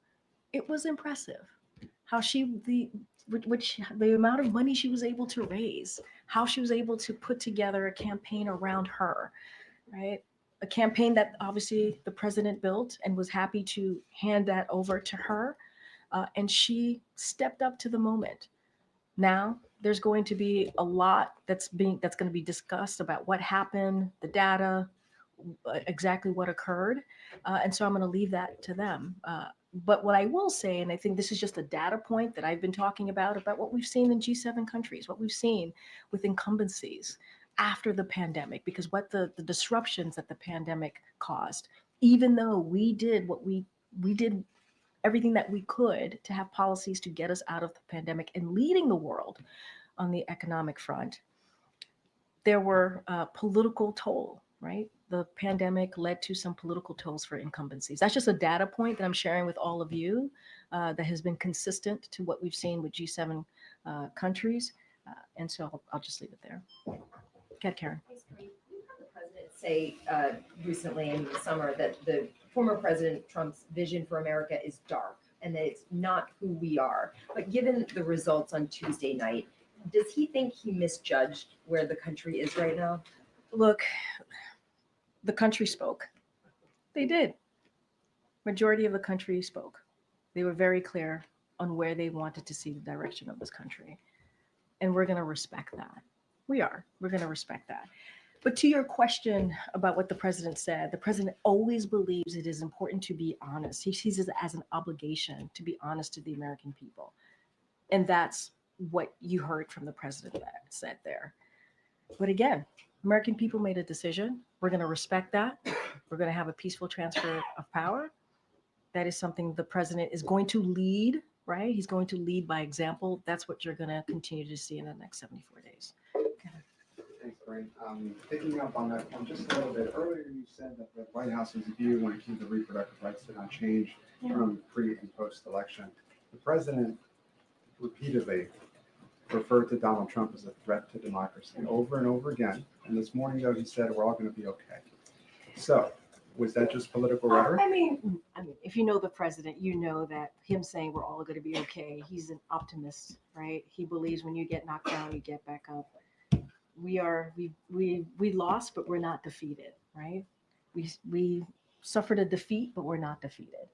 it was impressive. how the amount of money she was able to raise, how she was able to put together a campaign around her, right? A campaign that obviously the president built and was happy to hand that over to her. And she stepped up to the moment. Now there's going to be a lot that's going to be discussed about what happened, the data, exactly what occurred. And so I'm going to leave that to them. But what I will say, and I think this is just a data point that I've been talking about what we've seen in G7 countries, what we've seen with incumbencies after the pandemic, because what the disruptions that the pandemic caused, even though we did what we did everything that we could to have policies to get us out of the pandemic and leading the world on the economic front, there were political toll, right? The pandemic led to some political tolls for incumbencies. That's just a data point that I'm sharing with all of you that has been consistent to what we've seen with G7 countries. And so I'll just leave it there. Go ahead, Karen. Thanks, Karine. We heard the president say recently in the summer that the former President Trump's vision for America is dark and that it's not who we are. But given the results on Tuesday night, does he think he misjudged where the country is right now? Look, the country spoke. They did. Majority of the country spoke. They were very clear on where they wanted to see the direction of this country. And we're going to respect that. We are. We're going to respect that. But to your question about what the president said, the president always believes it is important to be honest. He sees it as an obligation to be honest to the American people. And that's what you heard from the president that said there. But again, American people made a decision. We're going to respect that. We're going to have a peaceful transfer of power. That is something the president is going to lead, right? He's going to lead by example. That's what you're going to continue to see in the next 74 days. Thanks, Karine. Picking up on that point just a little bit, earlier you said that the White House's view when it came to reproductive rights did not change from pre and post-election. The president repeatedly referred to Donald Trump as a threat to democracy over and over again. And this morning, though, he said we're all going to be okay. So was that just political rhetoric? I mean, if you know the president, you know that him saying we're all going to be okay, he's an optimist, right? He believes when you get knocked down, you get back up. We lost, but we're not defeated, right? We suffered a defeat, but we're not defeated.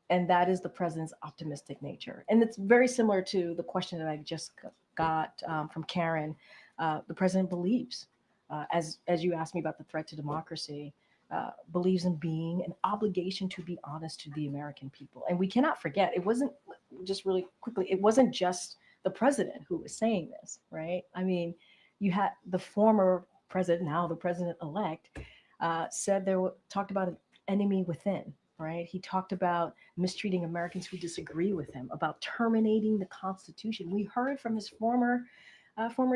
And that is the president's optimistic nature. And it's very similar to the question that I just got from Karen. The president believes, as you asked me about the threat to democracy, believes in being an obligation to be honest to the American people. And we cannot forget, it wasn't just really quickly, it wasn't just the president who was saying this, right? I mean, you had the former president, now the president-elect, talked about an enemy within, right? He talked about mistreating Americans who disagree with him, about terminating the Constitution. We heard from his former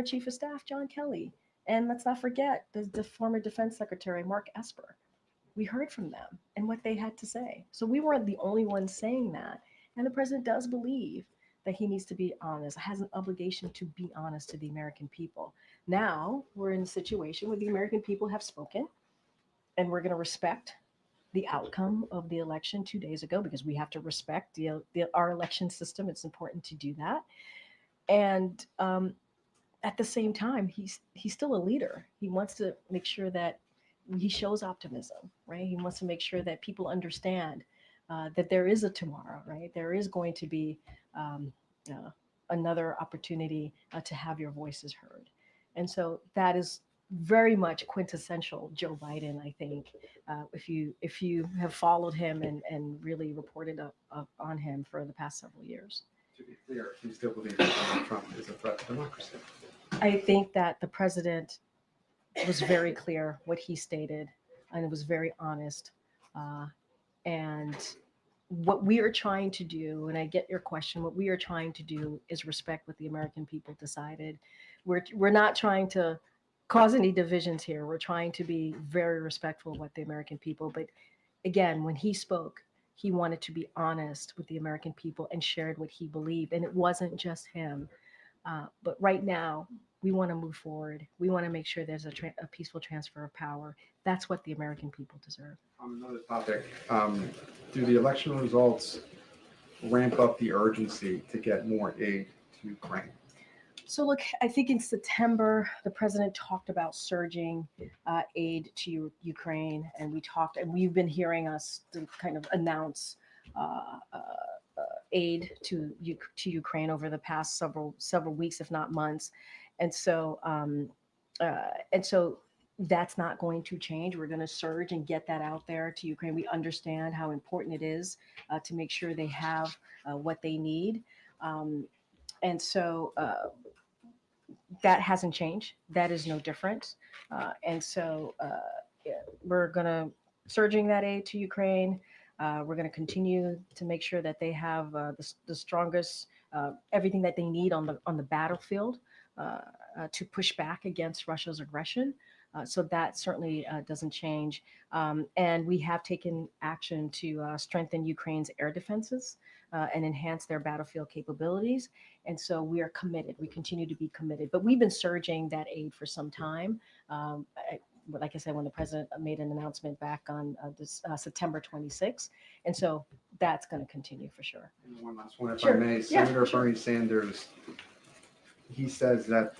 chief of staff, John Kelly. And let's not forget the former defense secretary, Mark Esper. We heard from them and what they had to say. So we weren't the only ones saying that. And the president does believe that he needs to be honest, has an obligation to be honest to the American people. Now we're in a situation where the American people have spoken, and we're going to respect the outcome of the election 2 days ago, because we have to respect our election system. It's important to do that. And at the same time, he's still a leader. He wants to make sure that he shows optimism, right? He wants to make sure that people understand that there is a tomorrow, right? There is going to be another opportunity to have your voices heard. And so that is very much quintessential Joe Biden, I think, if you have followed him and really reported on him for the past several years. To be clear, you still believe that Donald Trump is a threat to democracy? I think that the president was very clear what he stated, and it was very honest. And what we are trying to do, and I get your question, what we are trying to do is respect what the American people decided. We're not trying to cause any divisions here. We're trying to be very respectful of what the American people, but again, when he spoke, he wanted to be honest with the American people and shared what he believed. And it wasn't just him. But right now, we want to move forward. We want to make sure there's a peaceful transfer of power. That's what the American people deserve. On another topic, do the election results ramp up the urgency to get more aid to Ukraine? So look, I think in September, the president talked about surging aid to Ukraine, and we've been hearing us to kind of announce aid to Ukraine over the past several weeks, if not months, and so that's not going to change. We're going to surge and get that out there to Ukraine. We understand how important it is to make sure they have what they need, and so. That hasn't changed. That is no different. Yeah, we're going to surging that aid to Ukraine. We're going to continue to make sure that they have the strongest everything that they need on the battlefield to push back against Russia's aggression. So that certainly doesn't change. And we have taken action to strengthen Ukraine's air defenses and enhance their battlefield capabilities. And so we are committed. We continue to be committed. But we've been surging that aid for some time. Like I said, when the president made an announcement back on September 26th. And so that's going to continue for sure. And one last one, if Sure. I may. Yeah, Senator sure. Bernie Sanders, he says that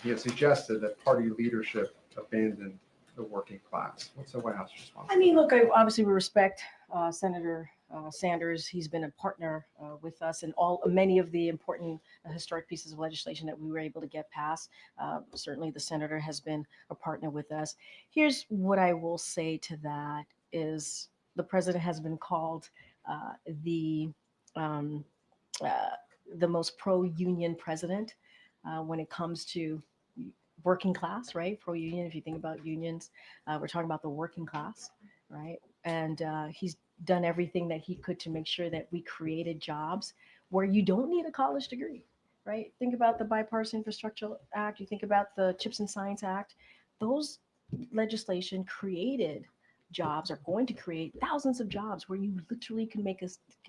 he has suggested that party leadership abandon the working class. What's the White House response? I mean, look, obviously we respect Senator Sanders. He's been a partner with us in many of the important historic pieces of legislation that we were able to get passed. Certainly the senator has been a partner with us. Here's what I will say to that is the president has been called the most pro-union president when it comes to working class, right? Pro-union, if you think about unions, we're talking about the working class, right? And he's done everything that he could to make sure that we created jobs where you don't need a college degree, right? Think about the Bipartisan Infrastructure Act. You think about the Chips and Science Act. Those legislation created jobs, are going to create thousands of jobs where you literally could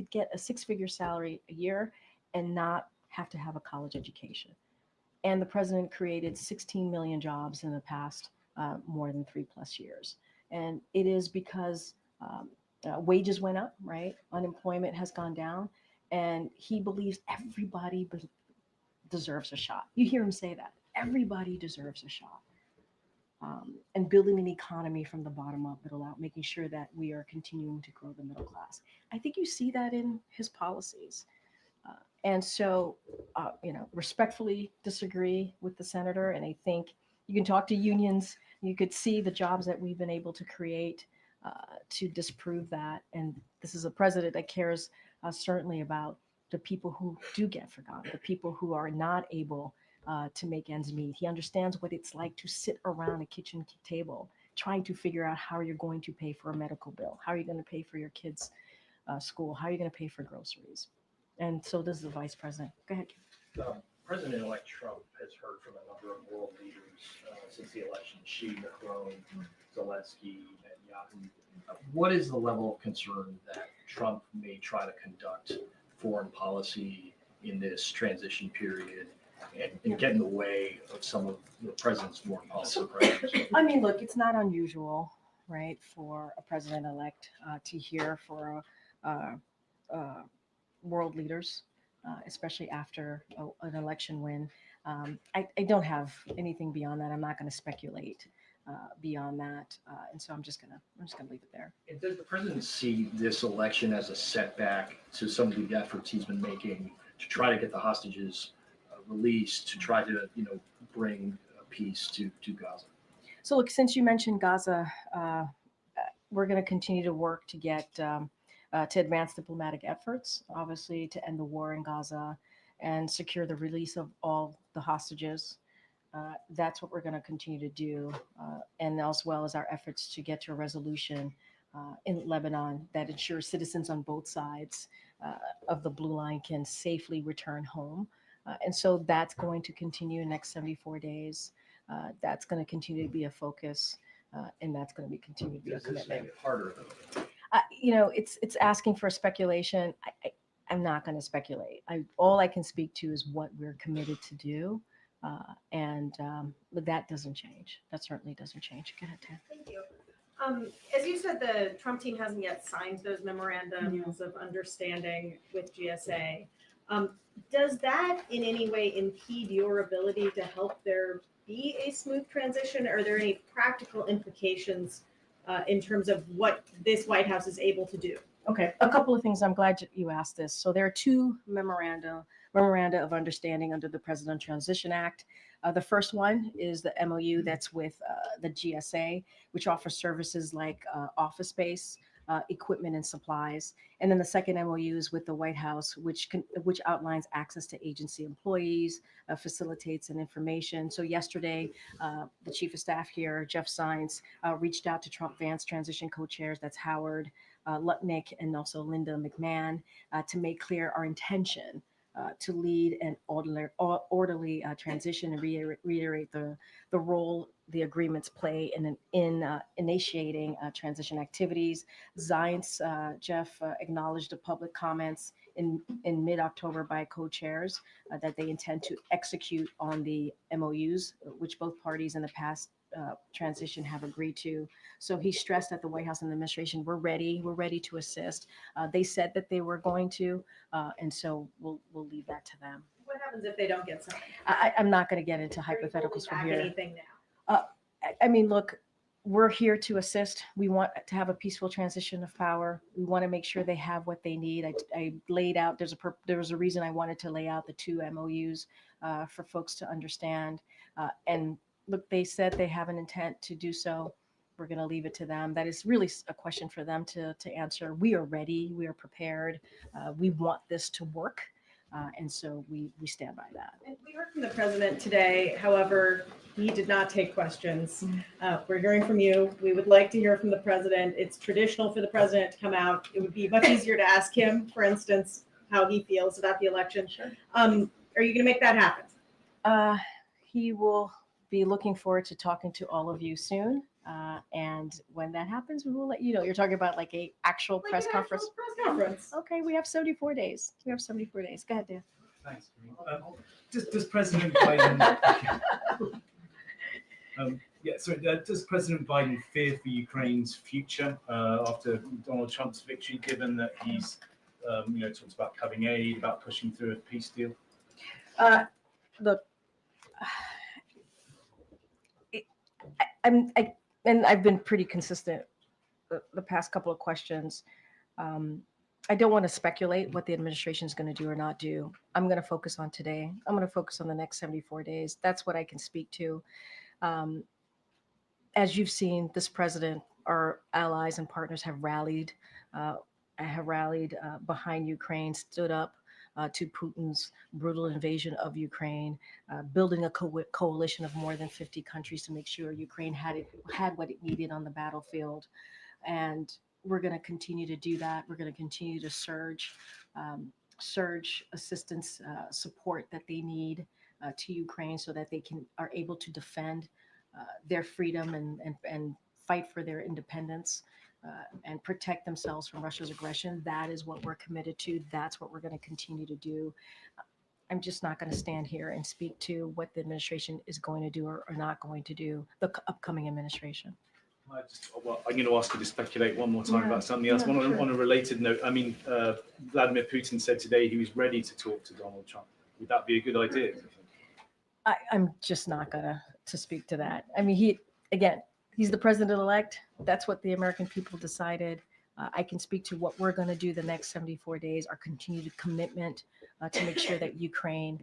get a six-figure salary a year and not have to have a college education. And the president created 16 million jobs in the past more than 3+ years. And it is because wages went up, right? Unemployment has gone down. And he believes everybody deserves a shot. You hear him say that. Everybody deserves a shot. And building an economy from the bottom up, middle out, making sure that we are continuing to grow the middle class. I think you see that in his policies. And so, respectfully disagree with the senator. And I think you can talk to unions. You could see the jobs that we've been able to create to disprove that. And this is a president that cares certainly about the people who do get forgotten, the people who are not able to make ends meet. He understands what it's like to sit around a kitchen table trying to figure out how you're going to pay for a medical bill, how are you going to pay for your kids' school, how are you going to pay for groceries. And so does the vice president. Go ahead. President-elect Trump has heard from a number of world leaders since the election, Xi, Macron, Zelensky, Netanyahu. What is the level of concern that Trump may try to conduct foreign policy in this transition period and get in the way of some of the president's foreign policy priorities? I mean, look, it's not unusual, right, for a president-elect to hear for world leaders, especially after an election win. I don't have anything beyond that. I'm not going to speculate beyond that, and so I'm just gonna leave it there. And does the president see this election as a setback to some of the efforts he's been making to try to get the hostages released, to try to bring peace to Gaza? So look, since you mentioned Gaza, we're going to continue to work to get to advance diplomatic efforts, obviously to end the war in Gaza and secure the release of all the hostages. That's what we're going to continue to do, and as well as our efforts to get to a resolution in Lebanon that ensures citizens on both sides of the blue line can safely return home. And so that's going to continue in the next 74 days. That's going to continue to be a focus, and that's going to continue to be a commitment. Does this make it harder though? It's asking for speculation. I'm not going to speculate. All I can speak to is what we're committed to do, but that doesn't change. That certainly doesn't change. Go ahead, Tam. Thank you. As you said, the Trump team hasn't yet signed those memorandums of understanding with GSA. Does that in any way impede your ability to help there be a smooth transition? Are there any practical implications in terms of what this White House is able to do? Okay, a couple of things. I'm glad you asked this. So there are two memoranda of understanding under the President Transition Act. The first one is the MOU that's with the GSA, which offers services like office space, equipment, and supplies. And then the second MOU is with the White House, which outlines access to agency employees, facilitates and information. So yesterday, the Chief of Staff here, Jeff Sines, reached out to Trump Vance transition co-chairs. That's Howard Lutnick and also Linda McMahon to make clear our intention to lead an orderly transition and reiterate the role the agreements play in initiating transition activities. Zients, Jeff acknowledged the public comments in mid-October by co-chairs that they intend to execute on the MOUs, which both parties in the past transition have agreed to. So he stressed that the White House and the administration, we're ready to assist. They said that they were going to, and so we'll leave that to them. What happens if they don't get signed? I'm not going to get into hypotheticals from here. Anything now? I mean, look, we're here to assist. We want to have a peaceful transition of power. We want to make sure they have what they need. I laid out, there was a reason I wanted to lay out the two MOUs for folks to understand. And look, they said they have an intent to do so. We're going to leave it to them. That is really a question for them to answer. We are ready. We are prepared. We want this to work. And so we stand by that. And we heard from the president today. However, he did not take questions. We're hearing from you. We would like to hear from the president. It's traditional for the president to come out. It would be much easier to ask him, for instance, how he feels about the election. Sure. Are you going to make that happen? He will be looking forward to talking to all of you soon. And when that happens, we will let you know. You're talking about like a actual press conference. Press conference. Okay, we have 74 days. Go ahead, Dan. Thanks. Does President Biden? Does President Biden fear for Ukraine's future after Donald Trump's victory, given that he's, talks about cutting aid, about pushing through a peace deal? Look, I've been pretty consistent the past couple of questions. I don't want to speculate what the administration is going to do or not do. I'm going to focus on today. I'm going to focus on the next 74 days. That's what I can speak to. As you've seen, this president, our allies and partners have rallied behind Ukraine, stood up to Putin's brutal invasion of Ukraine, building a coalition of more than 50 countries to make sure Ukraine had what it needed on the battlefield. And we're going to continue to do that. We're going to continue to surge assistance, support that they need to Ukraine so that they are able to defend their freedom and fight for their independence. And protect themselves from Russia's aggression. That is what we're committed to. That's what we're going to continue to do. I'm just not going to stand here and speak to what the administration is going to do or not going to do, the upcoming administration. I'm going to ask you to speculate one more time about something else. On a related note, I mean, Vladimir Putin said today he was ready to talk to Donald Trump. Would that be a good idea? I'm just not going to speak to that. I mean, he's the president-elect. That's what the American people decided. I can speak to what we're going to do the next 74 days, our continued commitment to make sure that Ukraine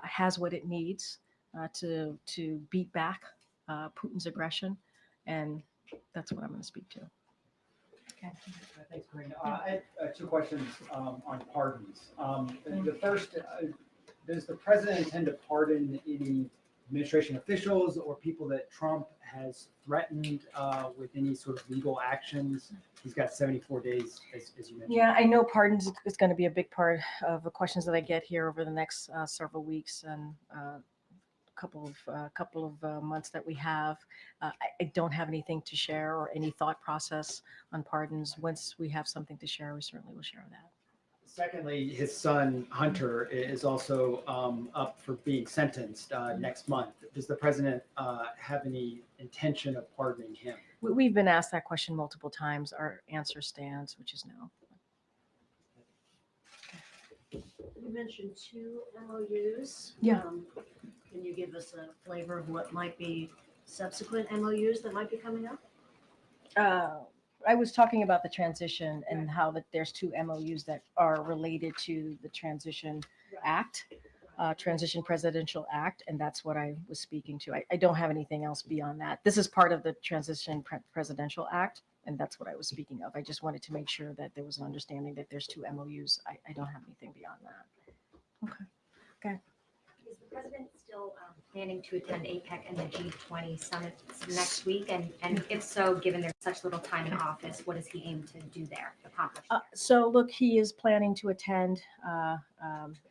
has what it needs to beat back Putin's aggression. And that's what I'm going to speak to. Okay. Thanks, Karine. I have two questions on pardons. The first, does the president intend to pardon any administration officials or people that Trump has threatened with any sort of legal actions? He's got 74 days, as you mentioned. Yeah, I know pardons is going to be a big part of the questions that I get here over the next several weeks and couple of months that we have. I don't have anything to share or any thought process on pardons. Once we have something to share, we certainly will share that. Secondly, his son Hunter is also up for being sentenced next month. Does the president have any intention of pardoning him? We've been asked that question multiple times. Our answer stands, which is no. You mentioned 2 MOUs. Yeah. Can you give us a flavor of what might be subsequent MOUs that might be coming up? I was talking about the transition and how that there's 2 MOUs that are related to the Transition Act, Transition Presidential Act, and that's what I was speaking to. I don't have anything else beyond that. This is part of the Transition Presidential Act, and that's what I was speaking of. I just wanted to make sure that there was an understanding that there's 2 MOUs. I don't have anything beyond that. Okay. Is the president still planning to attend APEC and the G20 summits next week? And if so, given there's such little time in office, what does he aim to do there, accomplish? So look, he is planning to attend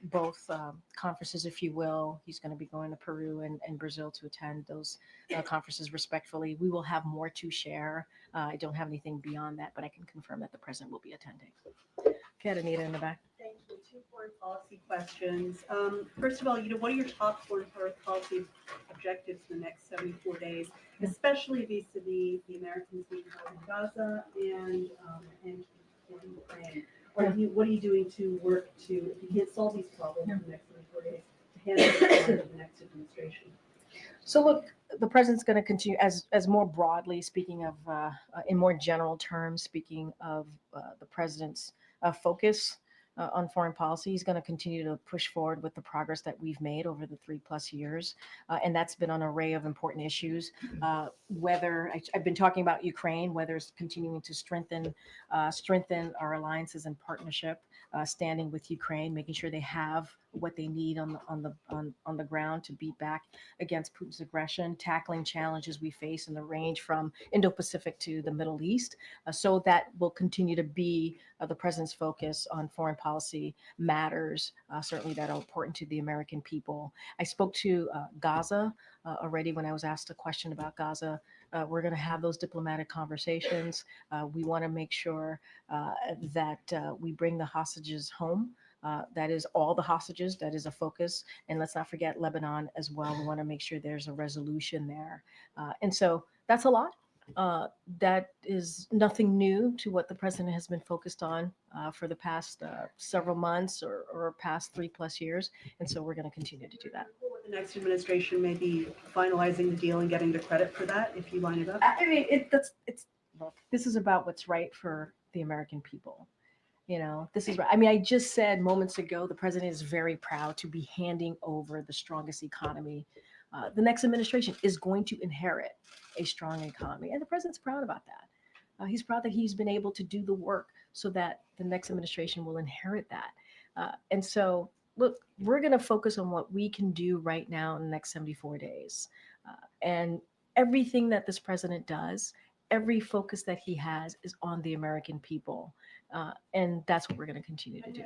both conferences, if you will. He's going to be going to Peru and Brazil to attend those conferences respectfully. We will have more to share. I don't have anything beyond that, but I can confirm that the president will be attending. Okay, Anita in the back. Thank you. 2 foreign policy questions. First of all, what are your top foreign policy objectives in the next 74 days, especially vis-a-vis the Americans being held in Gaza and Ukraine? What are you doing to work to, if you can't solve these problems in the next 74 days, to handle it in the next administration? So look, the president's going to continue as more broadly speaking of, in more general terms, speaking of the president's focus on foreign policy. He's going to continue to push forward with the progress that we've made over the 3+ years. And that's been on an array of important issues. Whether I've been talking about Ukraine, whether it's continuing to strengthen our alliances and partnership, standing with Ukraine, making sure they have what they need on the ground to beat back against Putin's aggression, tackling challenges we face in the range from Indo-Pacific to the Middle East. So that will continue to be the president's focus on foreign policy matters, certainly that are important to the American people. I spoke to Gaza already when I was asked a question about Gaza. We're going to have those diplomatic conversations. We want to make sure that we bring the hostages home. That is all the hostages. That is a focus. And let's not forget Lebanon as well. We want to make sure there's a resolution there. And so that's a lot. That is nothing new to what the president has been focused on for the past several months or past 3+ years. And so we're going to continue to do that. The next administration may be finalizing the deal and getting the credit for that if you line it up. I mean, look, this is about what's right for the American people. This is right. I mean, I just said moments ago, the president is very proud to be handing over the strongest economy. The next administration is going to inherit a strong economy, and the president's proud about that. He's proud that he's been able to do the work so that the next administration will inherit that. And so, look, we're going to focus on what we can do right now in the next 74 days. And everything that this president does, every focus that he has is on the American people. And that's what we're going to continue to do.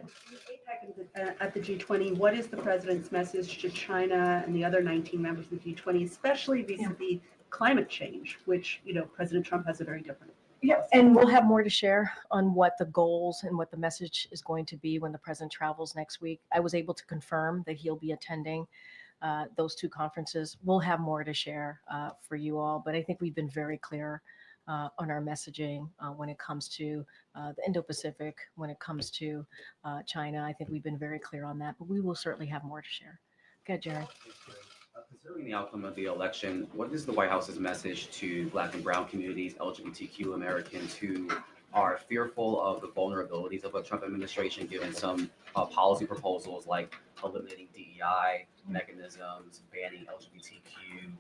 At the G20, what is the president's message to China and the other 19 members of the G20, especially vis-a-vis climate change, which, President Trump has a very different. Yeah, and we'll have more to share on what the goals and what the message is going to be when the president travels next week. I was able to confirm that he'll be attending those 2 conferences. We'll have more to share for you all, but I think we've been very clear on our messaging when it comes to the Indo-Pacific, when it comes to China. I think we've been very clear on that, but we will certainly have more to share. Go ahead, Jerry. Considering the outcome of the election, what is the White House's message to Black and Brown communities, LGBTQ Americans who are fearful of the vulnerabilities of a Trump administration, given some policy proposals like eliminating DEI mechanisms, banning LGBTQ,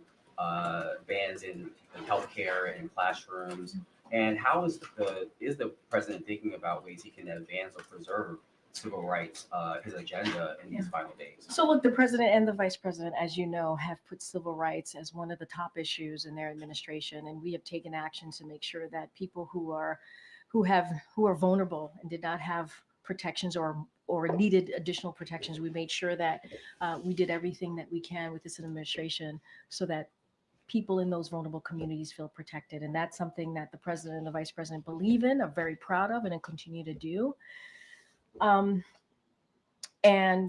bans in healthcare and classrooms, and how is the president thinking about ways he can advance or preserve civil rights, his agenda in these final days? So look, the president and the vice president, as you know, have put civil rights as one of the top issues in their administration, and we have taken action to make sure that people who are vulnerable and did not have protections or needed additional protections, we made sure that we did everything that we can with this administration so that people in those vulnerable communities feel protected. And that's something that the president and the vice president believe in, are very proud of, and continue to do. And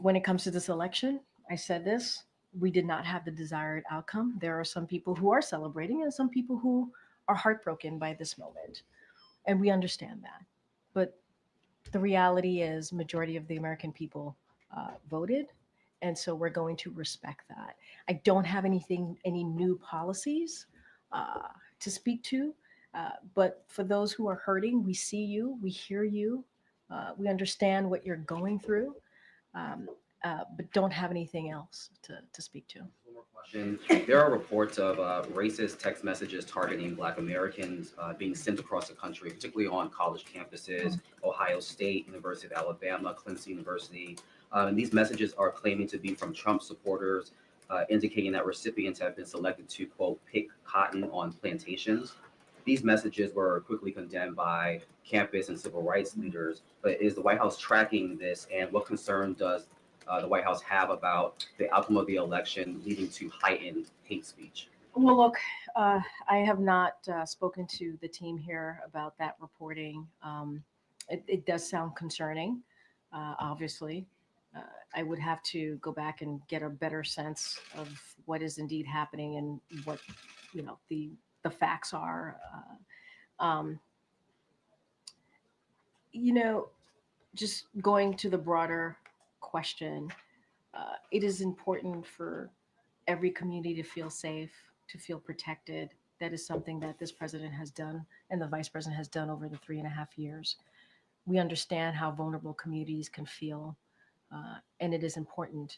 when it comes to this election, I said this, we did not have the desired outcome. There are some people who are celebrating and some people who are heartbroken by this moment. And we understand that. But the reality is majority of the American people voted. And so we're going to respect that. I don't have any new policies to speak to. But for those who are hurting, we see you, we hear you, we understand what you're going through, but don't have anything else to speak to. And there are reports of racist text messages targeting Black Americans being sent across the country, particularly on college campuses, Ohio State, University of Alabama, Clemson University. And these messages are claiming to be from Trump supporters, indicating that recipients have been selected to, quote, pick cotton on plantations. These messages were quickly condemned by campus and civil rights leaders. But is the White House tracking this, and what concern does the White House have about the outcome of the election leading to heightened hate speech? Well, look, I have not spoken to the team here about that reporting. It does sound concerning, obviously. I would have to go back and get a better sense of what is indeed happening and what, the facts are. Just going to the broader question, it is important for every community to feel safe, to feel protected. That is something that this president has done and the vice president has done over the 3.5 years. We understand how vulnerable communities can feel, and it is important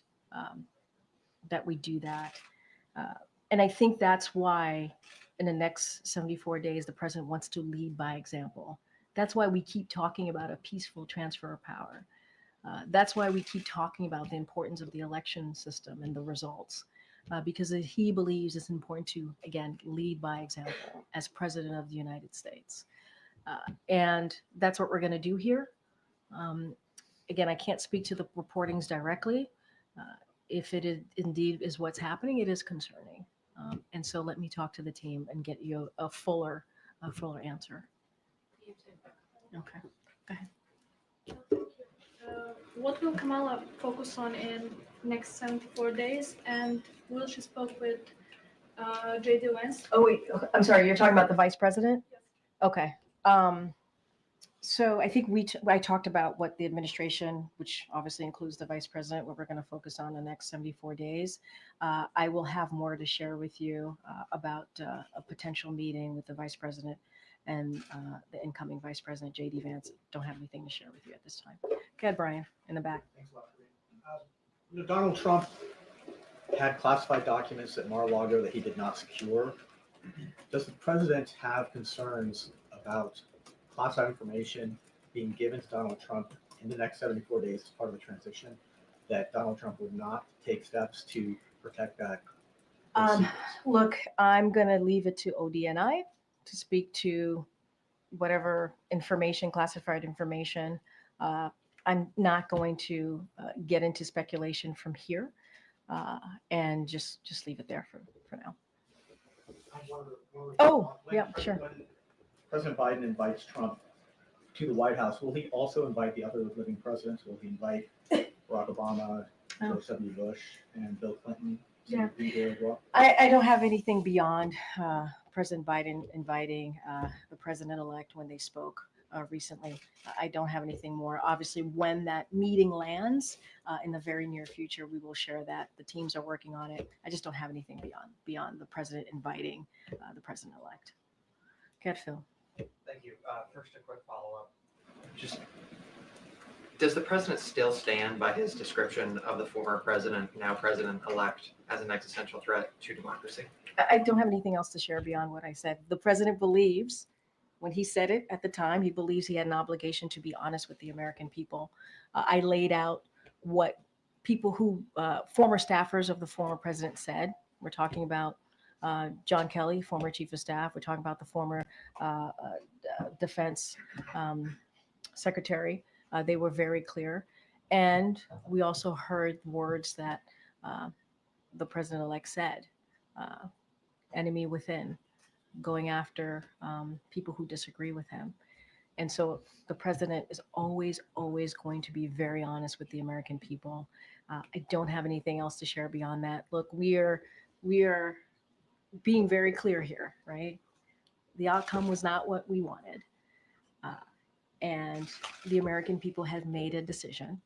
that we do that. And I think that's why in the next 74 days, the president wants to lead by example. That's why we keep talking about a peaceful transfer of power. That's why we keep talking about the importance of the election system and the results, because he believes it's important to, again, lead by example as president of the United States. And that's what we're going to do here. Again, I can't speak to the reportings directly. If it is, indeed is what's happening, it is concerning. And so let me talk to the team and get you a fuller answer. Okay, go ahead. What will Kamala focus on in next 74 days? And will she spoke with J.D. Vance? Oh wait, I'm sorry. You're talking about the vice president? Yes. Okay. So I think I talked about what the administration, which obviously includes the vice president, what we're going to focus on the next 74 days. I will have more to share with you about a potential meeting with the vice president and the incoming vice president, J.D. Vance. Don't have anything to share with you at this time. Go ahead, Brian, in the back. Thanks a lot. Donald Trump had classified documents at Mar-a-Lago that he did not secure. Does the president have concerns about classified information being given to Donald Trump in the next 74 days as part of the transition, that Donald Trump would not take steps to protect that? Look, I'm going to leave it to ODNI to speak to whatever information, classified information. I'm not going to get into speculation from here, and just leave it there for now. Oh, yeah, sure. When President Biden invites Trump to the White House, will he also invite the other living presidents? Will he invite Barack Obama, George W. Bush, and Bill Clinton to be there as well? I don't have anything beyond President Biden inviting the president-elect when they spoke recently. I don't have anything more. Obviously, when that meeting lands in the very near future, we will share that. The teams are working on it. I just don't have anything beyond the president inviting the president-elect. Go ahead, Phil. Thank you. First, a quick follow-up. Just, does the president still stand by his description of the former president, now president-elect, as an existential threat to democracy? I don't have anything else to share beyond what I said. The president believes, when he said it at the time, he believes he had an obligation to be honest with the American people. I laid out what people who, former staffers of the former president said. We're talking about John Kelly, former chief of staff. We're talking about the former defense secretary. They were very clear. And we also heard words that the president-elect said, enemy within, going after people who disagree with him. And so the president is always, always going to be very honest with the American people. I don't have anything else to share beyond that. Look, we are being very clear here, right? The outcome was not what we wanted. And the American people have made a decision,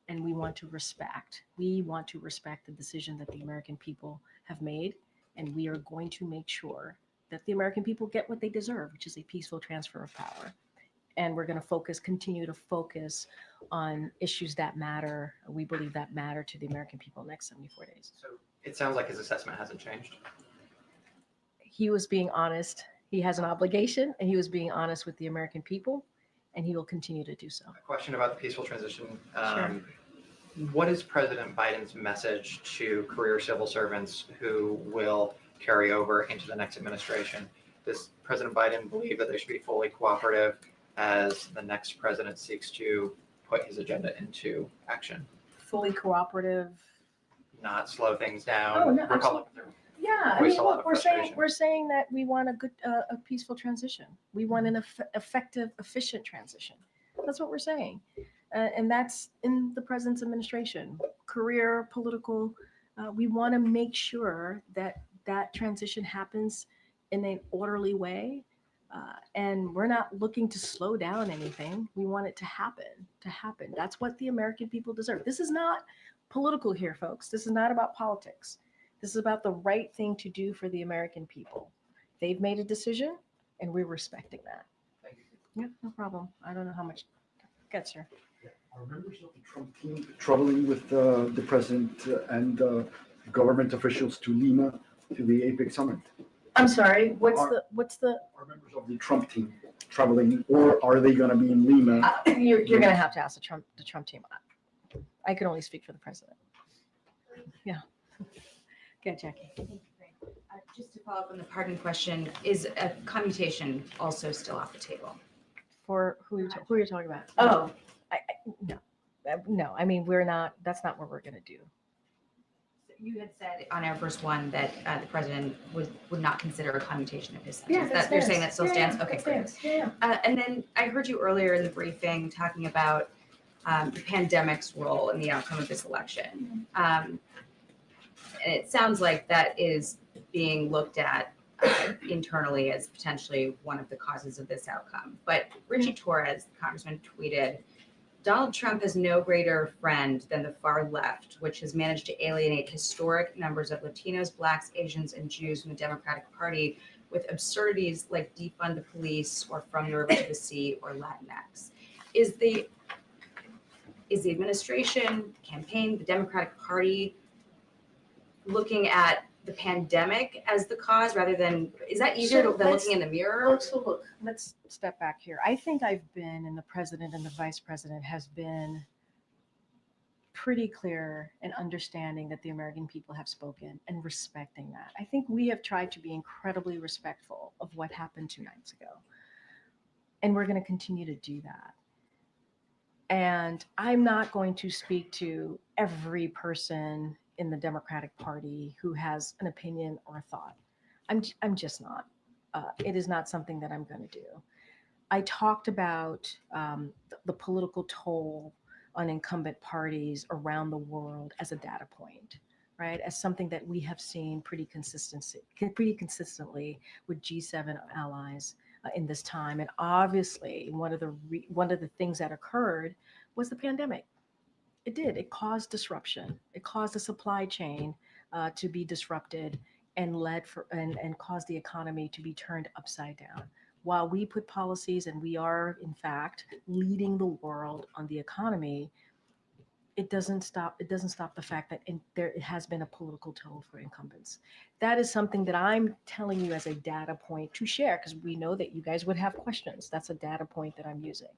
and we want to respect the decision that the American people have made, and we are going to make sure that the American people get what they deserve, which is a peaceful transfer of power. And we're going to continue to focus on issues that matter. We believe that matter to the American people in the next 74 days. So it sounds like his assessment hasn't changed. He was being honest. He has an obligation, and he was being honest with the American people, and he will continue to do so. A question about the peaceful transition. Sure. What is President Biden's message to career civil servants who will carry over into the next administration? Does President Biden believe that they should be fully cooperative as the next president seeks to put his agenda into action? Fully cooperative. Not slow things down. Oh, no, Republicans are Yeah, I voice mean, a lot look, of we're saying frustration. that we want a good, a peaceful transition. We want an effective, efficient transition. That's what we're saying, and that's in the president's administration, career, political. We want to make sure that that transition happens in an orderly way, and we're not looking to slow down anything. We want it to happen. That's what the American people deserve. This is not political here, folks. This is not about politics. This is about the right thing to do for the American people. They've made a decision, and we're respecting that. Thank you. Yeah, no problem. I don't know how much gets her. Are members of the Trump team traveling with the president and government officials to Lima to the APEC summit? I'm sorry. What's Are- the? Are members of the Trump team traveling, or are they going to be in Lima? You're going to have to ask the Trump team. I can only speak for the president. Yeah. Go, Jackie. Just to follow up on the pardon question, is a commutation also still off the table? For who are you talking about? Oh, no. I mean, we're not. That's not what we're going to do. You had said on Air Force One that the president would not consider a commutation of his Yeah, sentence. that You're stands. saying that still Yeah, stands? yeah, Okay, that great. stands. Yeah. And then I heard you earlier in the briefing talking about the pandemic's role in the outcome of this election. And it sounds like that is being looked at internally as potentially one of the causes of this outcome. But Richie Torres, the congressman, tweeted, Donald Trump has no greater friend than the far left, which has managed to alienate historic numbers of Latinos, Blacks, Asians, and Jews from the Democratic Party with absurdities like defund the police or from the river to the sea or Latinx. Is the administration, campaign, the Democratic Party looking at the pandemic as the cause rather than, is that easier So than let's- looking in the mirror? Let's step back here. I think I've been, and the president and the vice president has been pretty clear in understanding that the American people have spoken and respecting that. I think we have tried to be incredibly respectful of what happened 2 nights ago. And we're going to continue to do that. And I'm not going to speak to every person in the Democratic Party who has an opinion or a thought. I'm just not. It is not something that I'm going to do. I talked about the political toll on incumbent parties around the world as a data point, right? As something that we have seen pretty consistently with G7 allies in this time. And obviously, one of the things that occurred was the pandemic. It did. It caused disruption. It caused the supply chain to be disrupted and and caused the economy to be turned upside down. While we put policies and we are in fact leading the world on the economy, it doesn't stop the fact that there has been a political toll for incumbents. That is something that I'm telling you as a data point to share, because we know that you guys would have questions. That's a data point that I'm using.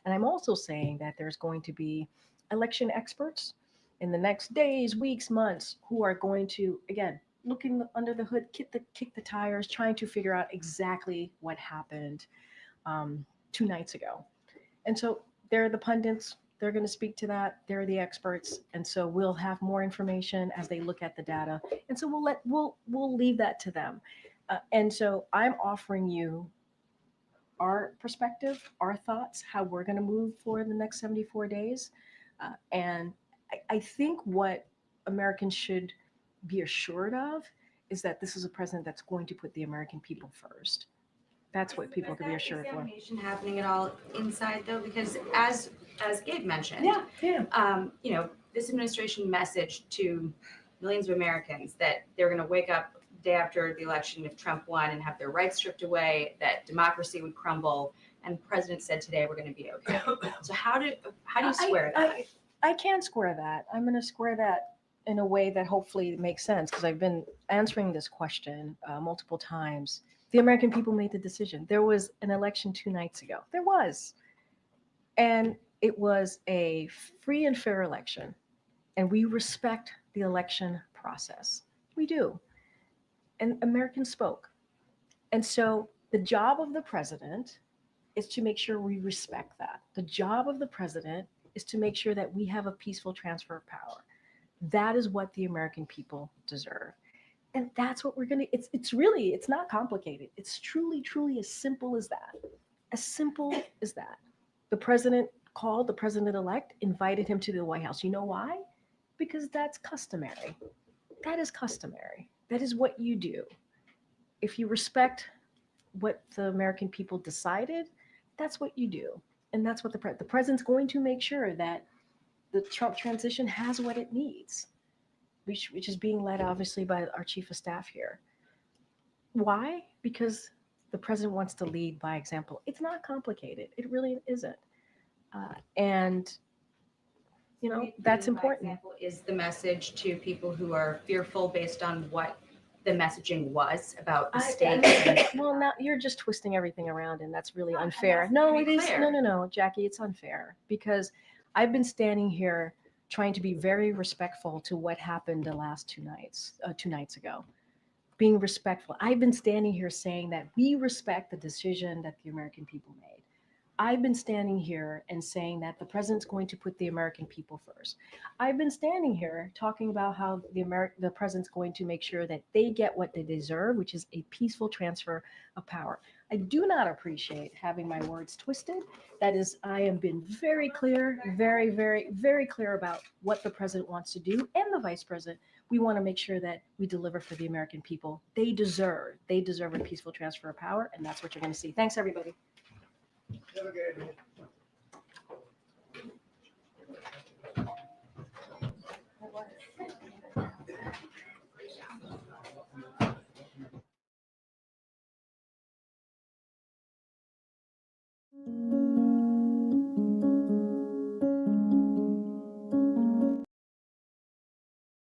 And I'm also saying that there's going to be election experts in the next days, weeks, months, who are going to, again, looking under the hood, kick the tires, trying to figure out exactly what happened 2 nights ago. And so they're the pundits. They're going to speak to that. They're the experts. And so we'll have more information as they look at the data. And so we'll leave that to them. And so I'm offering you our perspective, our thoughts, how we're going to move for the next 74 days. And I think what Americans should be assured of is that this is a president that's going to put the American people first. That's what people can be Is that assured for. examination happening at all inside though? Because as Gabe mentioned, you know, this administration messaged to millions of Americans that they're going to wake up day after the election if Trump won and have their rights stripped away, that democracy would crumble. And the president said today we're going to be okay. So how do you square that? I can square that. I'm going to square that in a way that hopefully makes sense because I've been answering this question multiple times. The American people made the decision. There was an election 2 nights ago. There was. And it was a free and fair election. And we respect the election process. We do. And Americans spoke. And so the job of the president is to make sure we respect that. The job of the president is to make sure that we have a peaceful transfer of power. That is what the American people deserve. And that's what we're going to, it's not complicated. It's truly as simple as that. As simple as that. The president called the president-elect, invited him to the White House. You know why? Because that's customary. That is customary. That is what you do. If you respect what the American people decided, that's what you do. And that's what the president's going to make sure that the Trump transition has what it needs, which is being led obviously by our chief of staff here. Why? Because the president wants to lead by example. It's not complicated. It really isn't. And you know, that's important. Example is the message to people who are fearful based on what the messaging was about the state. Well, now you're just twisting everything around, and that's really unfair. No, it is. No, Jackie, it's unfair because I've been standing here trying to be very respectful to what happened the last 2 nights ago. Being respectful. I've been standing here saying that we respect the decision that the American people made. I've been standing here and saying that the president's going to put the American people first. I've been standing here talking about how the president's going to make sure that they get what they deserve, which is a peaceful transfer of power. I do not appreciate having my words twisted. That is, I have been very clear, very clear about what the president wants to do and the vice president. We want to make sure that we deliver for the American people. They deserve a peaceful transfer of power, and that's what you're going to see. Thanks, everybody. Have a good